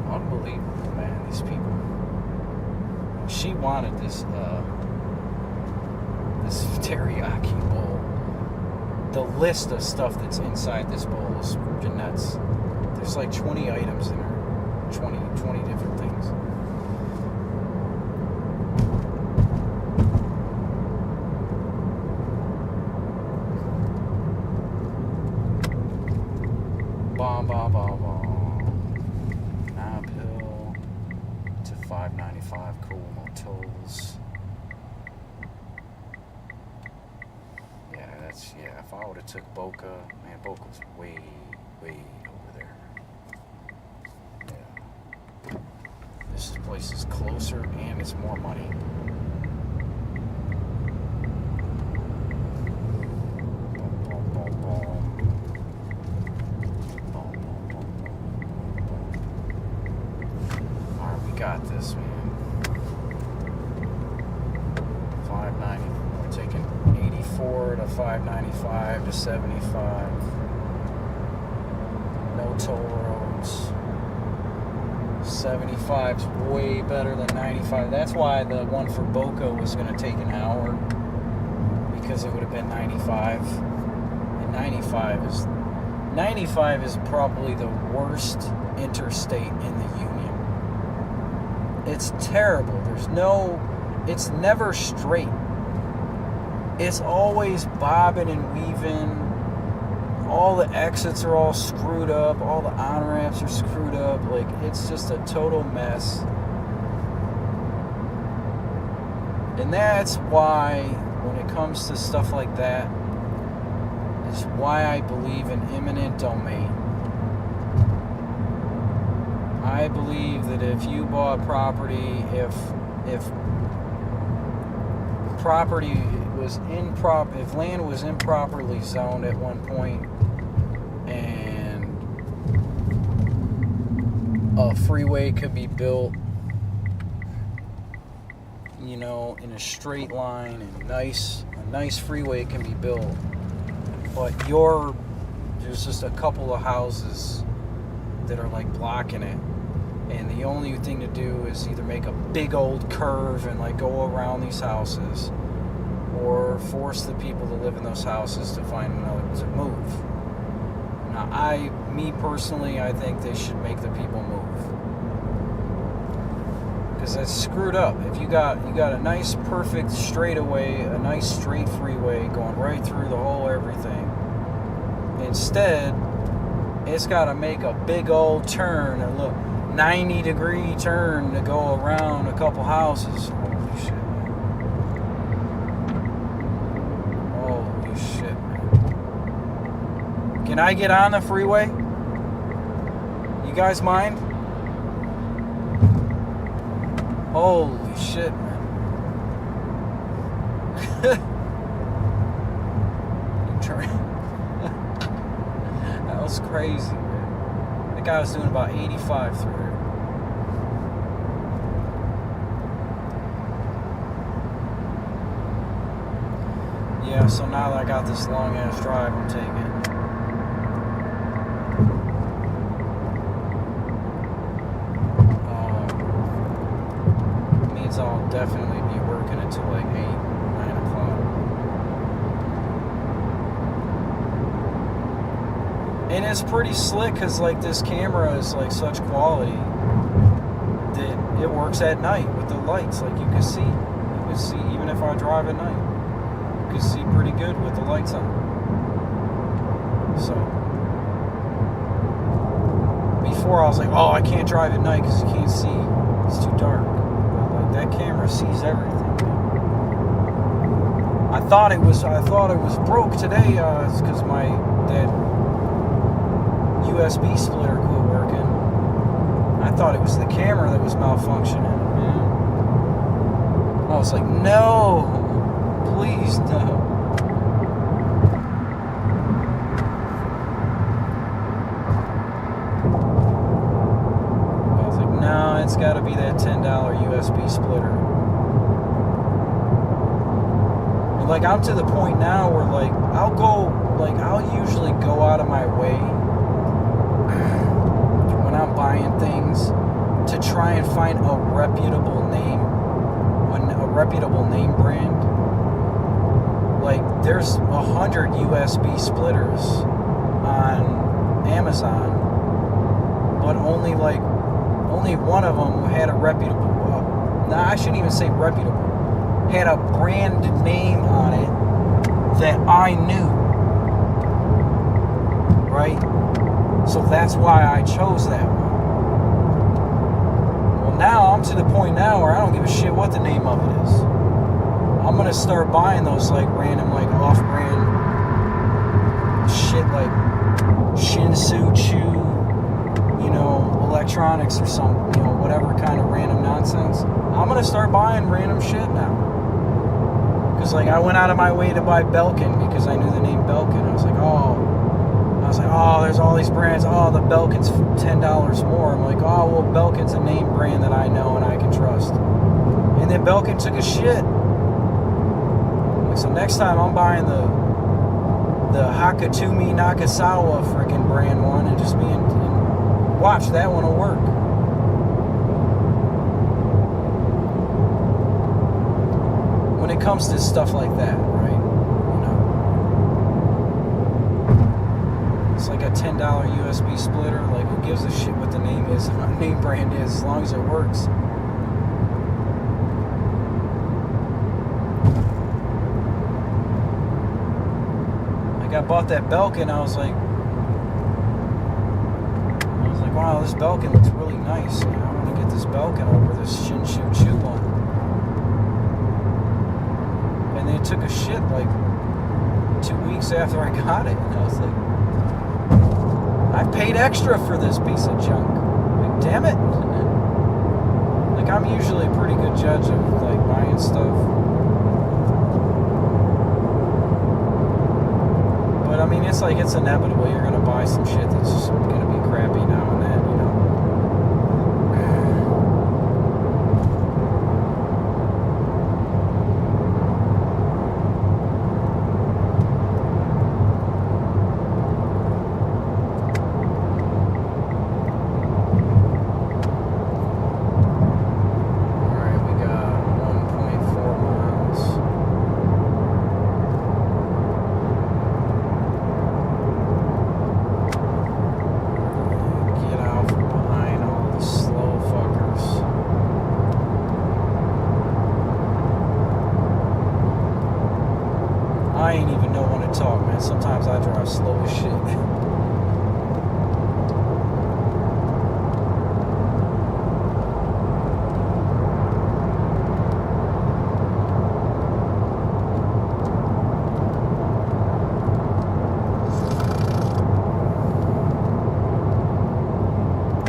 Unbelievable, man, these people. She wanted this this teriyaki bowl. The list of stuff that's inside this bowl is nuts. There's like 20 items in there. 20 different things. Bomb. Uphill to 595. Cool, no tolls. Yeah, if I would have took Boca, man, Boca's way over there. Yeah. This place is closer and it's more money. Alright, we got this, man. 590. We're taking 84 to 595 to 75. No toll roads. 75's way better than 95. That's why the one for Boca was going to take an hour, because it would have been 95. And 95 is probably the worst interstate in the Union. It's terrible. It's never straight. It's always bobbing and weaving. All the exits are all screwed up. All the on-ramps are screwed up. Like, it's just a total mess. And that's why, when it comes to stuff like that, is why I believe in eminent domain. I believe that if you bought property, if property was if land was improperly zoned at one point, and a freeway could be built, you know, in a straight line, and a nice freeway can be built, but there's just a couple of houses that are like blocking it, and the only thing to do is either make a big old curve and like go around these houses, or force the people to live in those houses to find another to move. Now, me personally, I think they should make the people move, because that's screwed up. If you got a nice perfect straightaway, a nice straight freeway going right through the whole everything, instead it's got to make a big old turn, a look 90-degree turn to go around a couple houses. Holy shit. Can I get on the freeway? You guys mind? Holy shit, man. That was crazy, man. That guy was doing about 85 through here. Yeah, so now that I got this long ass drive I'm taking, I'll definitely be working until like 8, 9 o'clock. And it's pretty slick, because like this camera is like such quality that it works at night with the lights. Like you can see even if I drive at night, you can see pretty good with the lights on. So before I was like, oh, I can't drive at night because you can't see, it's too dark. That camera sees everything. I thought it was broke today, because that USB splitter quit working. I thought it was the camera that was malfunctioning. Man. I was like, no, please no. It's got to be that $10 USB splitter. And like, I'm to the point now where like I'll usually go out of my way when I'm buying things to try and find a reputable name brand. there's 100 USB splitters on Amazon, but only one of them had a reputable, I shouldn't even say reputable, had a brand name on it that I knew, right? So that's why I chose that one. Well, now I'm to the point now where I don't give a shit what the name of it is. I'm gonna start buying those like random, like off-brand shit, like Shinsu Chu, you know, electronics or some, you know, whatever kind of random nonsense. I'm gonna start buying random shit now. Cause like I went out of my way to buy Belkin because I knew the name Belkin. I was like, oh, there's all these brands. Oh, the Belkin's $10 more. I'm like, oh, well, Belkin's a name brand that I know and I can trust. And then Belkin took a shit. So next time I'm buying the Hakatumi Nakasawa freaking brand one and just and watch, that one will work. When it comes to stuff like that, right? You know, it's like a $10 USB splitter. Like, who gives a shit what the name is, what the name brand is, as long as it works. I bought that Belkin. I was like, wow, this Belkin looks really nice. I want to get this Belkin over this Shinsu Chu one. And they took a shit like 2 weeks after I got it. And I was like, I paid extra for this piece of junk. Like, damn it. Like, I'm usually a pretty good judge of like buying stuff. But I mean, it's like, it's inevitable. You're gonna buy some shit that's just gonna be crappy now and then, you know. I ain't even know when to talk, man. Sometimes I drive slow as shit.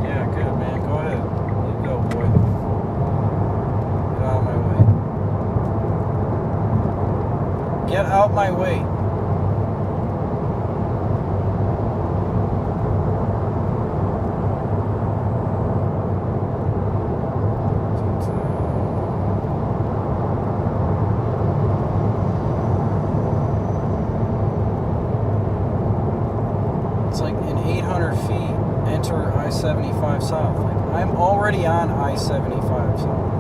Yeah, good, man. Go ahead. You go, boy. Get out of my way. Get out my way. It's like in 800 feet, enter I-75 South. Like, I'm already on I-75 South.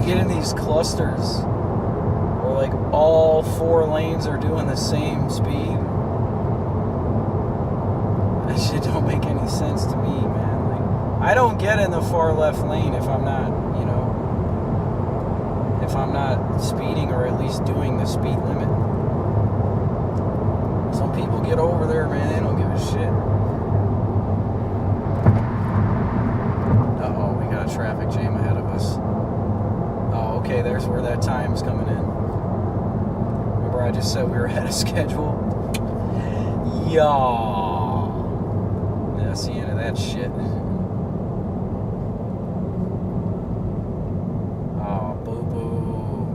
Get in these clusters where like all 4 lanes are doing the same speed. That shit don't make any sense to me, man. Like, I don't get in the far left lane if I'm not, you know, if I'm not speeding or at least doing the speed limit. Some people get over there, man, they don't give a shit. Uh-oh, we got a traffic jam ahead of us. Okay, there's where that time's coming in. just said we were ahead of schedule. Yeah. That's the end of that shit. Oh, boo boo.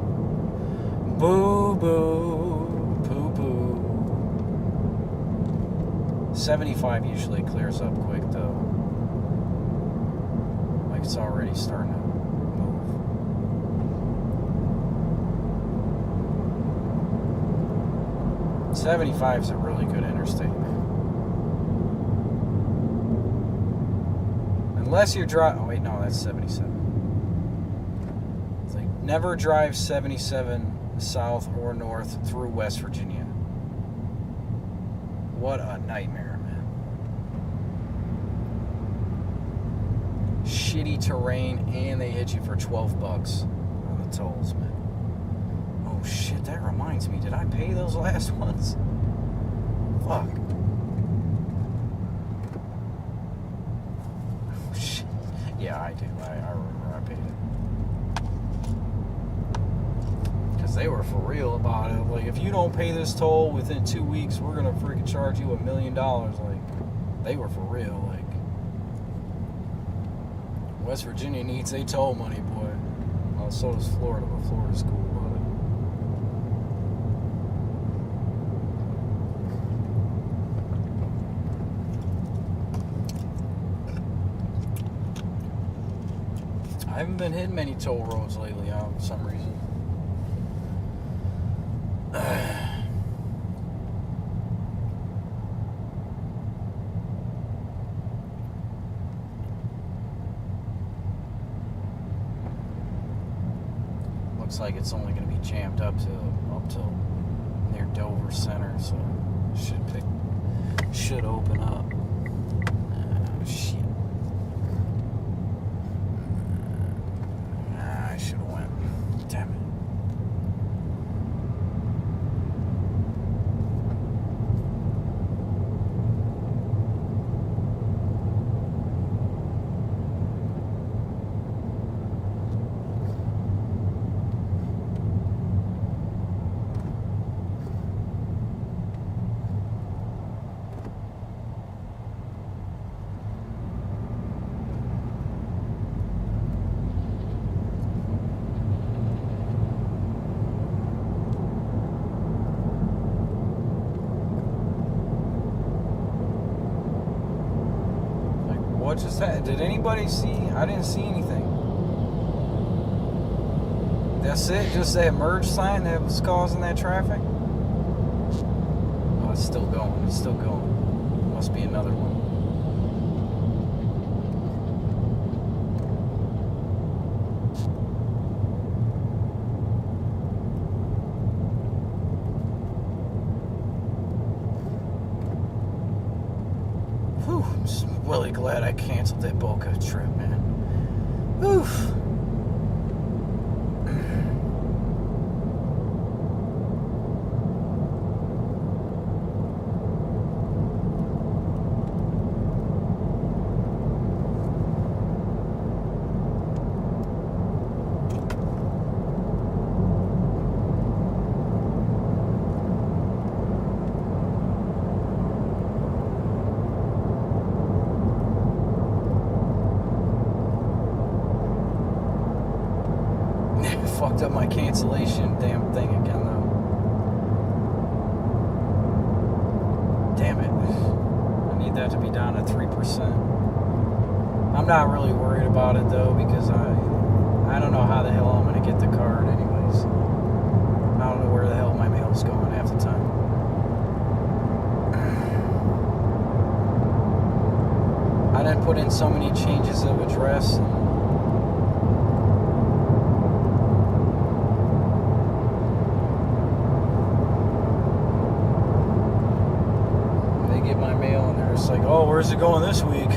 Boo boo. Poo poo. 75 usually clears up quick though. Like it's already starting to move. 75 is a really good interstate, man. Unless you're driving. Oh, wait, no, that's 77. It's like never drive 77 south or north through West Virginia. What a nightmare, man. Shitty terrain, and they hit you for $12 on the tolls, man. Oh shit, that reminds me. Did I pay those last ones? Fuck. Oh shit. Yeah, I do. I remember I paid it. Because they were for real about it. Like, if you don't pay this toll within 2 weeks, we're going to freaking charge you $1 million. Like, they were for real. Like, West Virginia needs a toll money, boy. Well, so does Florida, but Florida's cool about it. I haven't been hitting many toll roads lately for some reason. Looks like it's only going to be jammed up till near Dover Center, so it should open up. Oh, shit. I should have went. Damn it. What just happened? Did anybody see? I didn't see anything. That's it? Just that merge sign that was causing that traffic? Oh, it's still going. It's still going. Must be another one. Whew, I'm just really glad I canceled that Boca trip, man. Oof. Fucked up my cancellation damn thing again, though. Damn it. I need that to be down to 3%. I'm not really worried about it, though, because I don't know how the hell I'm going to get the card anyways. I don't know where the hell my mail's going half the time. I didn't put in so many changes of address. My mail and they're just like, oh, where's it going this week?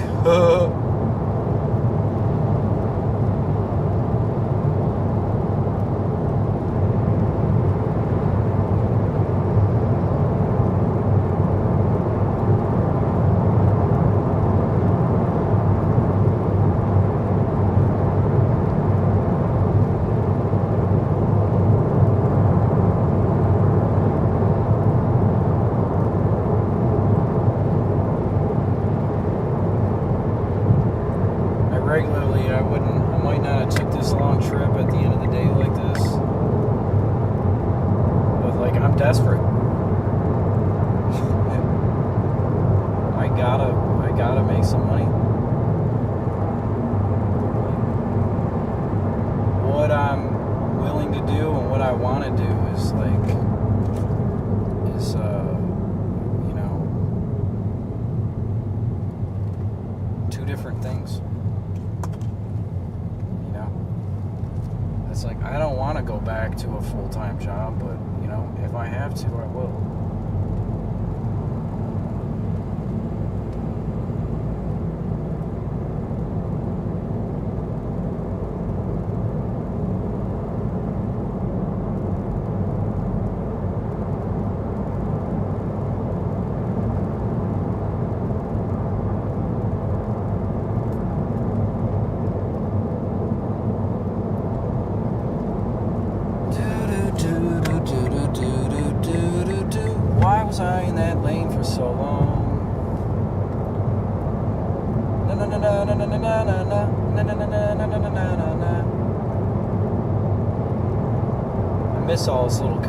might not have took this long trip at the end of the day like this. But like, I'm desperate. I gotta make some money. What I'm willing to do and what I want to do is you know, two different things. You know, it's like, I don't want to go back to a full-time job, but you know, if I have to, I will. Why was I in that lane for so long? Na na na na na na na na na na na na na na na na. I miss all those little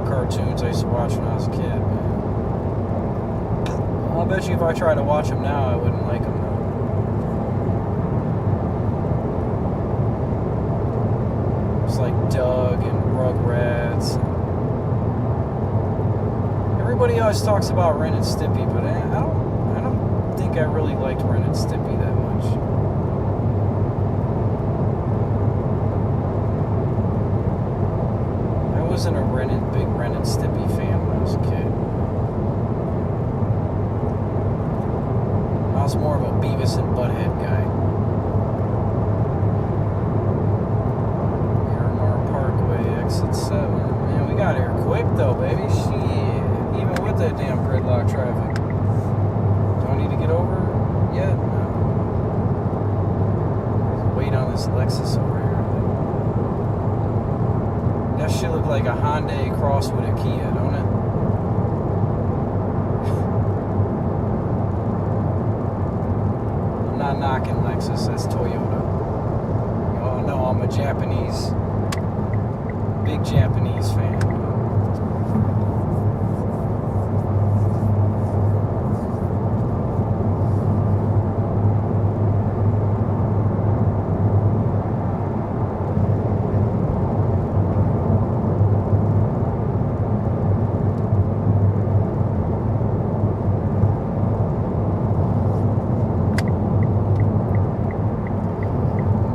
cartoons I used to watch when I was a kid, man. I'll bet you if I tried to watch them now, I wouldn't like them. It's like Doug and Rugrats. Everybody always talks about Ren and Stimpy, but I don't think I really liked Ren and Stimpy that much. I wasn't a big Ren and Stimpy fan when I was a kid. I was more of a Beavis and Butthead guy. Exit 7. Man, we got here quick though, baby. Shit. Even with that damn gridlock traffic. Do I need to get over yet? No. Wait on this Lexus over here. That shit look like a Hyundai crossed with a Kia, don't it? I'm not knocking Lexus, that's Toyota. Oh no, I'm a big Japanese fan.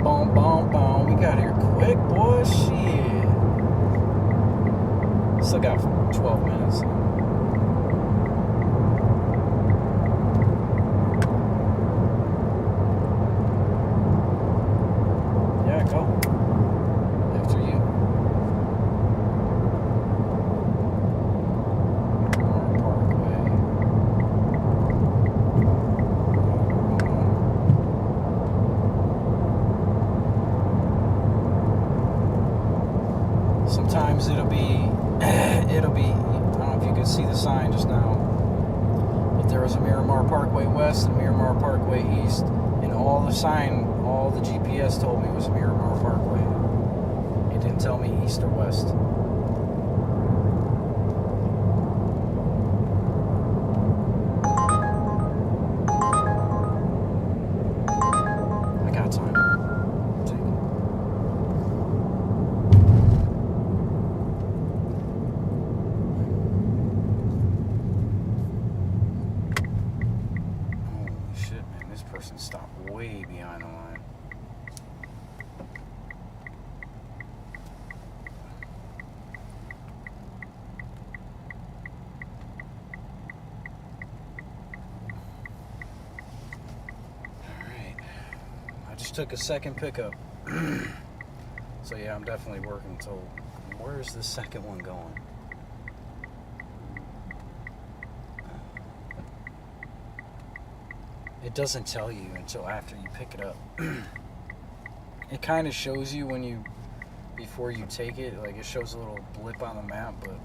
Boom, boom, boom. We got here quick, boy. Shit. Still got 12 minutes. Yeah, go. After you. Parkway. Sometimes it'll be, I don't know if you could see the sign just now, but there was a Miramar Parkway West and Miramar Parkway East, and all the GPS told me was Miramar Parkway. It didn't tell me East or West. I got time. Take it. This person stopped way behind the line. Alright. I just took a second pickup. So yeah, I'm definitely working until... Where's the second one going? It doesn't tell you until after you pick it up. It kind of shows you before you take it, like it shows a little blip on the map, but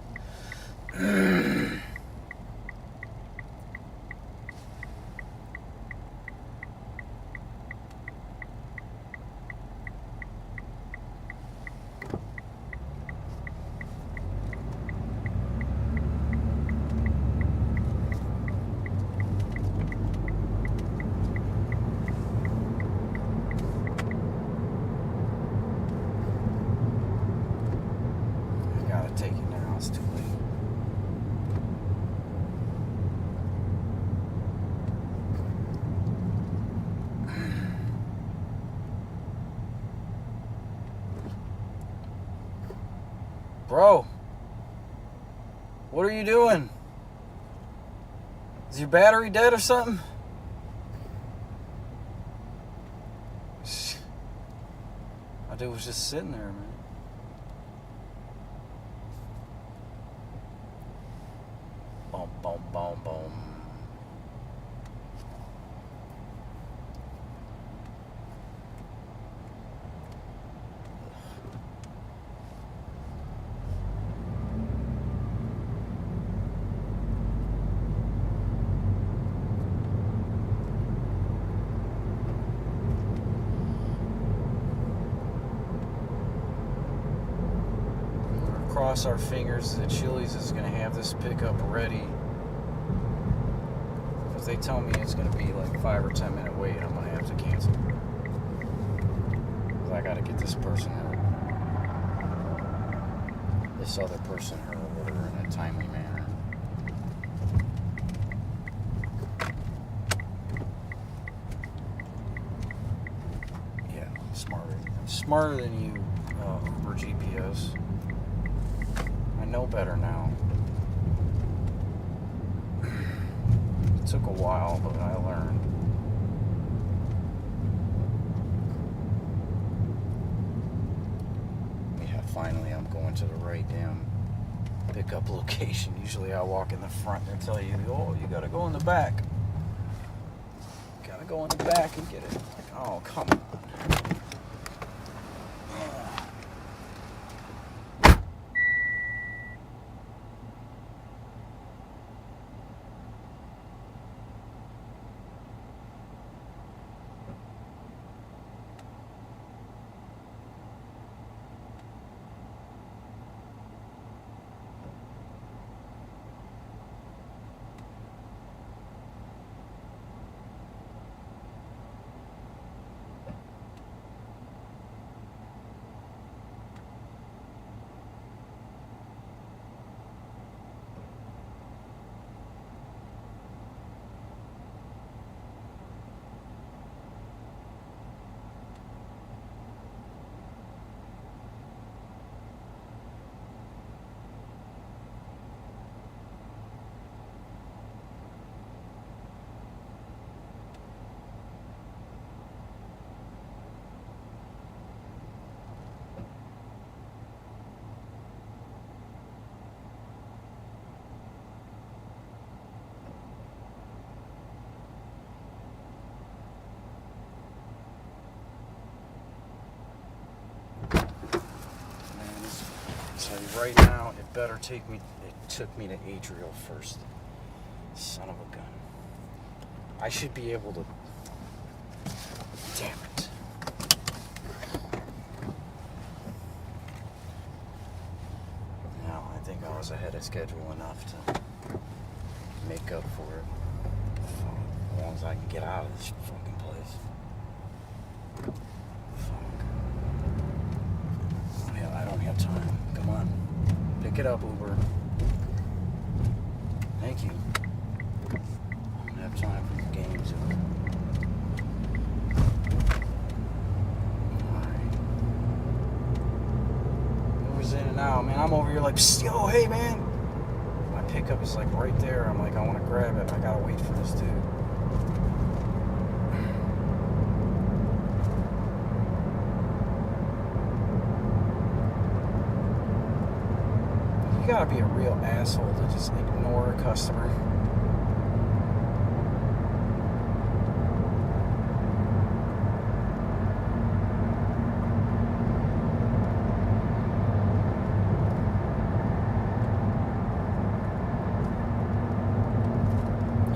Bro, what are you doing? Is your battery dead or something? My dude was just sitting there, man. Boom, boom, boom, boom. Cross our fingers that Chili's is going to have this pickup ready, because they tell me it's going to be like 5 or 10 minute wait. I'm going to have to cancel, because I got to get this person this other person her order in a timely manner. Yeah, I'm smarter than you, Uber GPS. I know better now. It took a while, but I learned. Yeah, finally I'm going to the right damn pickup location. Usually I walk in the front and tell you, oh, you gotta go in the back. Gotta go in the back and get it. Like, oh, come on. Tell you right now, it better take me. It took me to Adriel first. Son of a gun. I should be able to. Damn it. Now, I think I was ahead of schedule enough to make up for it. As long as I can get out of this fucking place. Fuck. I don't have time. Come on. Pick it up, Uber. Thank you. I don't have time for your games. Alright. Uber's in and out, man. I'm over here like, psst, yo, hey, man. My pickup is like right there. I'm like, I want to grab it. I gotta wait for this dude. You gotta be a real asshole to just ignore a customer.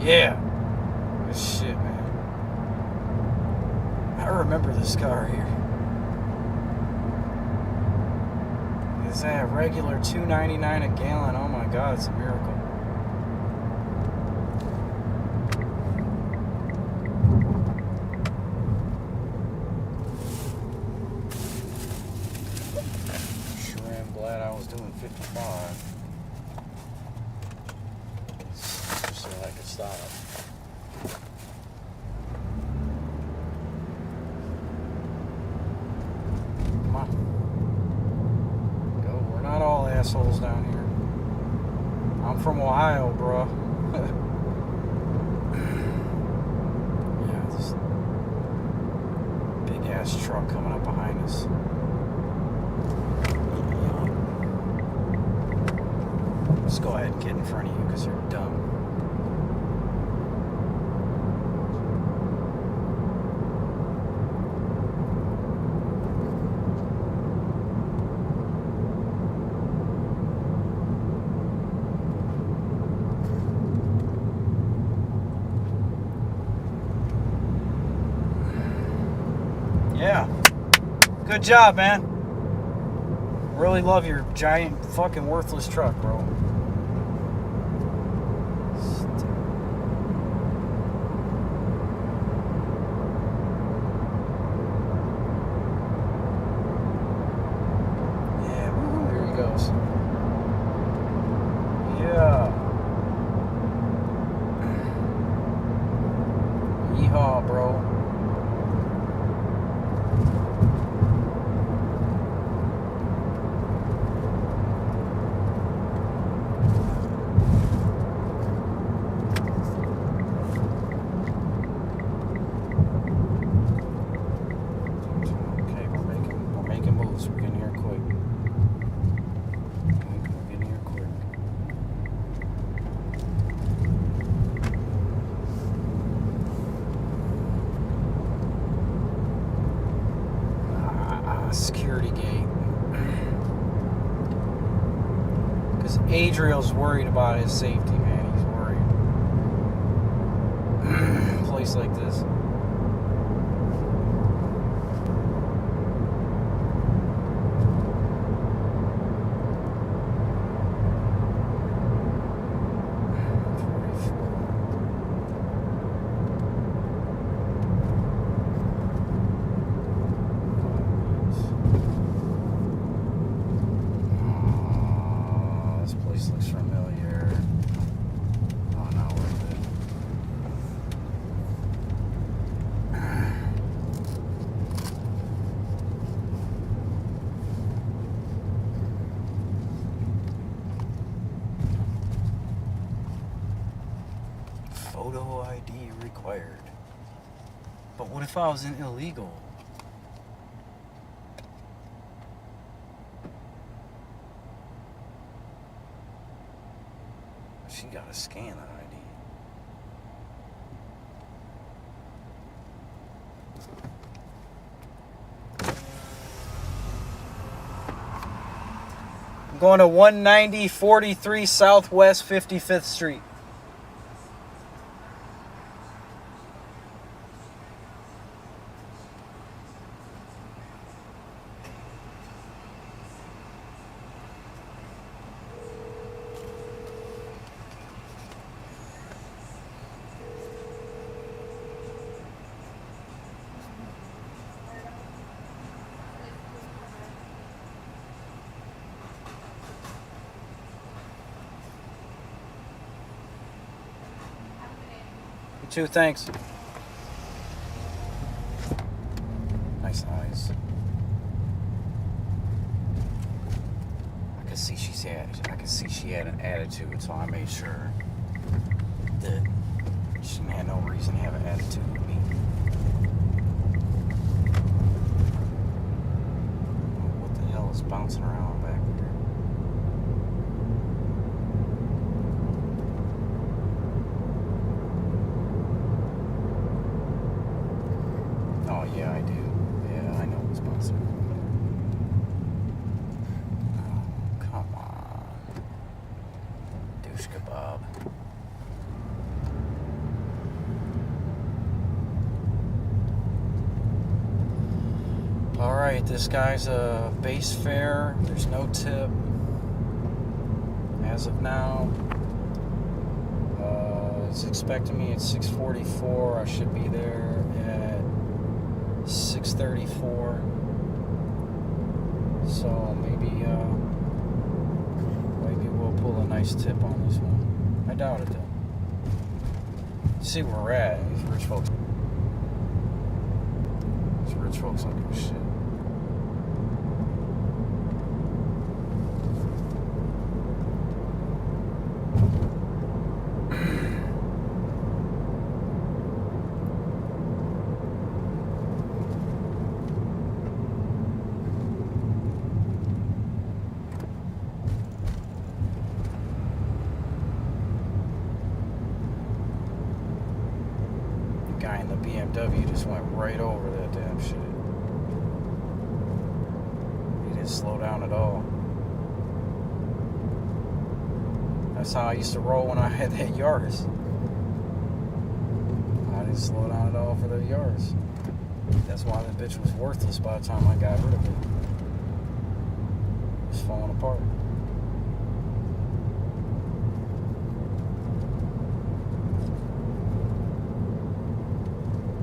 Yeah. Good shit, man. I remember this car here. It's a regular $2.99 a gallon. Oh my God, it's a miracle. Sure am glad I was doing 55. Just so I could stop. Come on. Not all assholes down here. I'm from Ohio, bro. Yeah, this big ass truck coming up behind us. Let's go ahead and get in front of you because you're dumb. Yeah. Good job, man. Really love your giant fucking worthless truck, bro. Yeah, woo, there he goes. Yeah. Yeehaw, bro. Security gate. Because Adriel's worried about his safety, man. He's worried. A place like this. Looks familiar. Oh, not worth it. Photo ID required. But what if I was an illegal? She got to scan that ID. I'm going to 19043 Southwest 55th Street. You too, thanks. Nice eyes. I could see she had an attitude, so I made sure that she had no reason to have an attitude with me. What the hell is bouncing around back there? Oh, yeah, I do. Yeah, I know what's bouncing around. Oh, come on. Douche kebab. Alright, this guy's a base fare. There's no tip. As of now. It's expecting me at 6:44. I should be there at 6:34. So maybe we'll pull a nice tip on this one. I doubt it though. See where we're at. These rich folks don't give a shit. Guy in the BMW just went right over that damn shit. He didn't slow down at all. That's how I used to roll when I had that Yaris. I didn't slow down at all for the Yaris. That's why that bitch was worthless by the time I got rid of it. It was falling apart.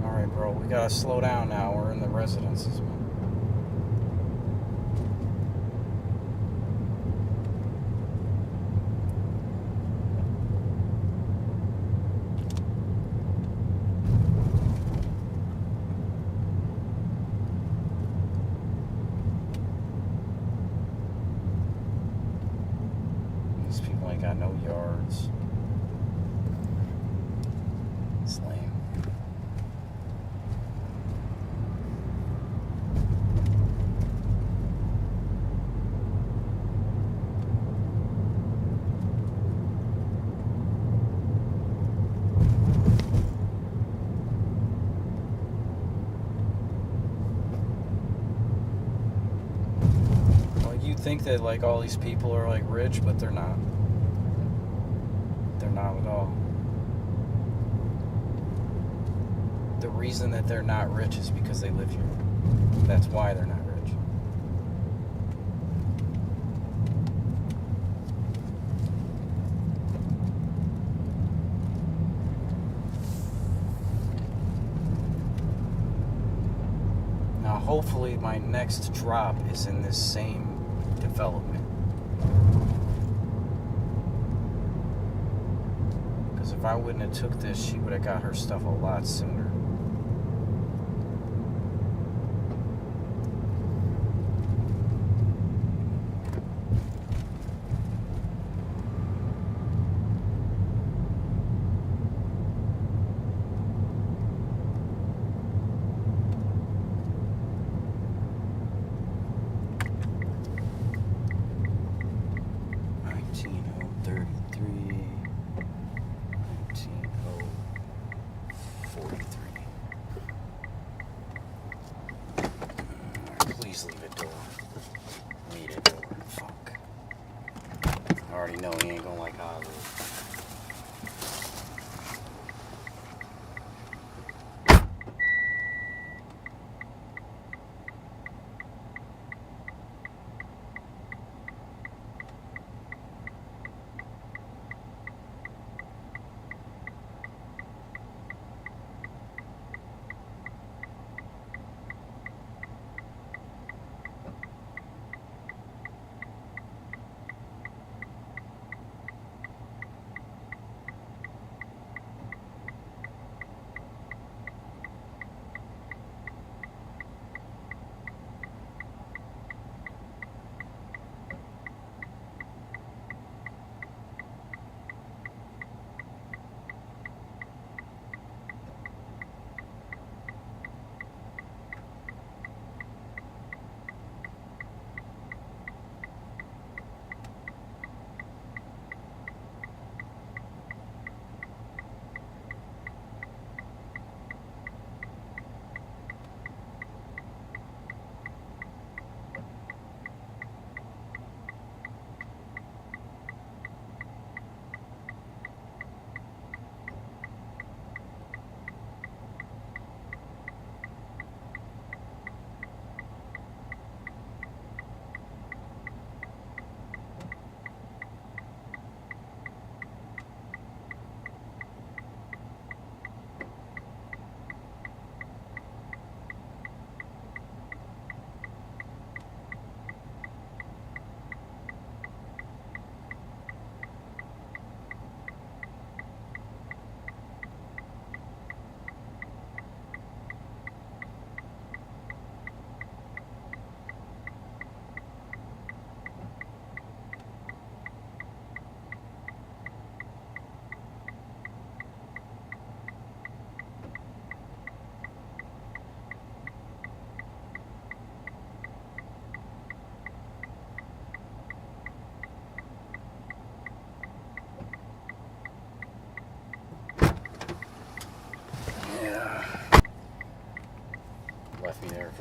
Alright, bro, we gotta slow down now. We're in the residences, man. These people ain't got no yards. It's lame. Like, you think that like all these people are like rich, but they're not. They're not at all. The reason that they're not rich is because they live here. That's why they're not rich. Now, hopefully, my next drop is in this same development. Because if I wouldn't have took this, she would have got her stuff a lot sooner. Please leave a door. Need a door. Fuck. I already know he ain't gonna like how I live.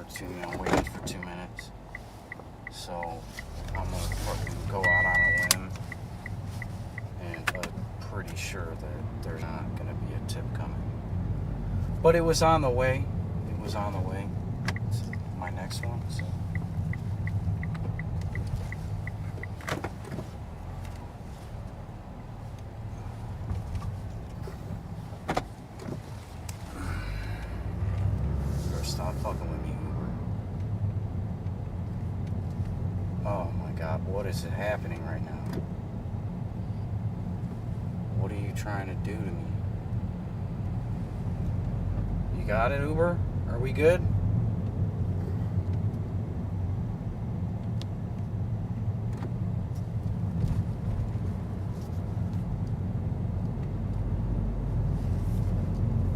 I'm waiting for 2 minutes. So I'm gonna fucking go out on a limb, and I'm pretty sure that there's not gonna be a tip coming. But it was on the way. It was on the way. It's my next one. So. Stop fucking with me, Uber. Oh my God, what is happening right now? What are you trying to do to me? You got it, Uber? Are we good?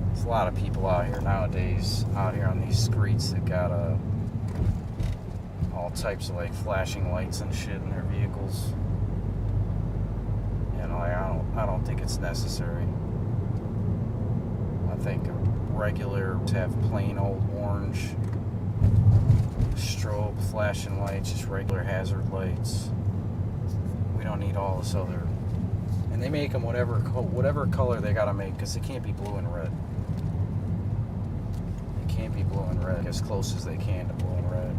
There's a lot of people out here nowadays, out here on these streets that got all types of like flashing lights and shit in their vehicles. You know, I don't think it's necessary. I think regular to have plain old orange strobe flashing lights, just regular hazard lights. We don't need all this other. And they make them whatever color they gotta make, because they can't be blue and red. They can't be blue and red, as close as they can to blue and red.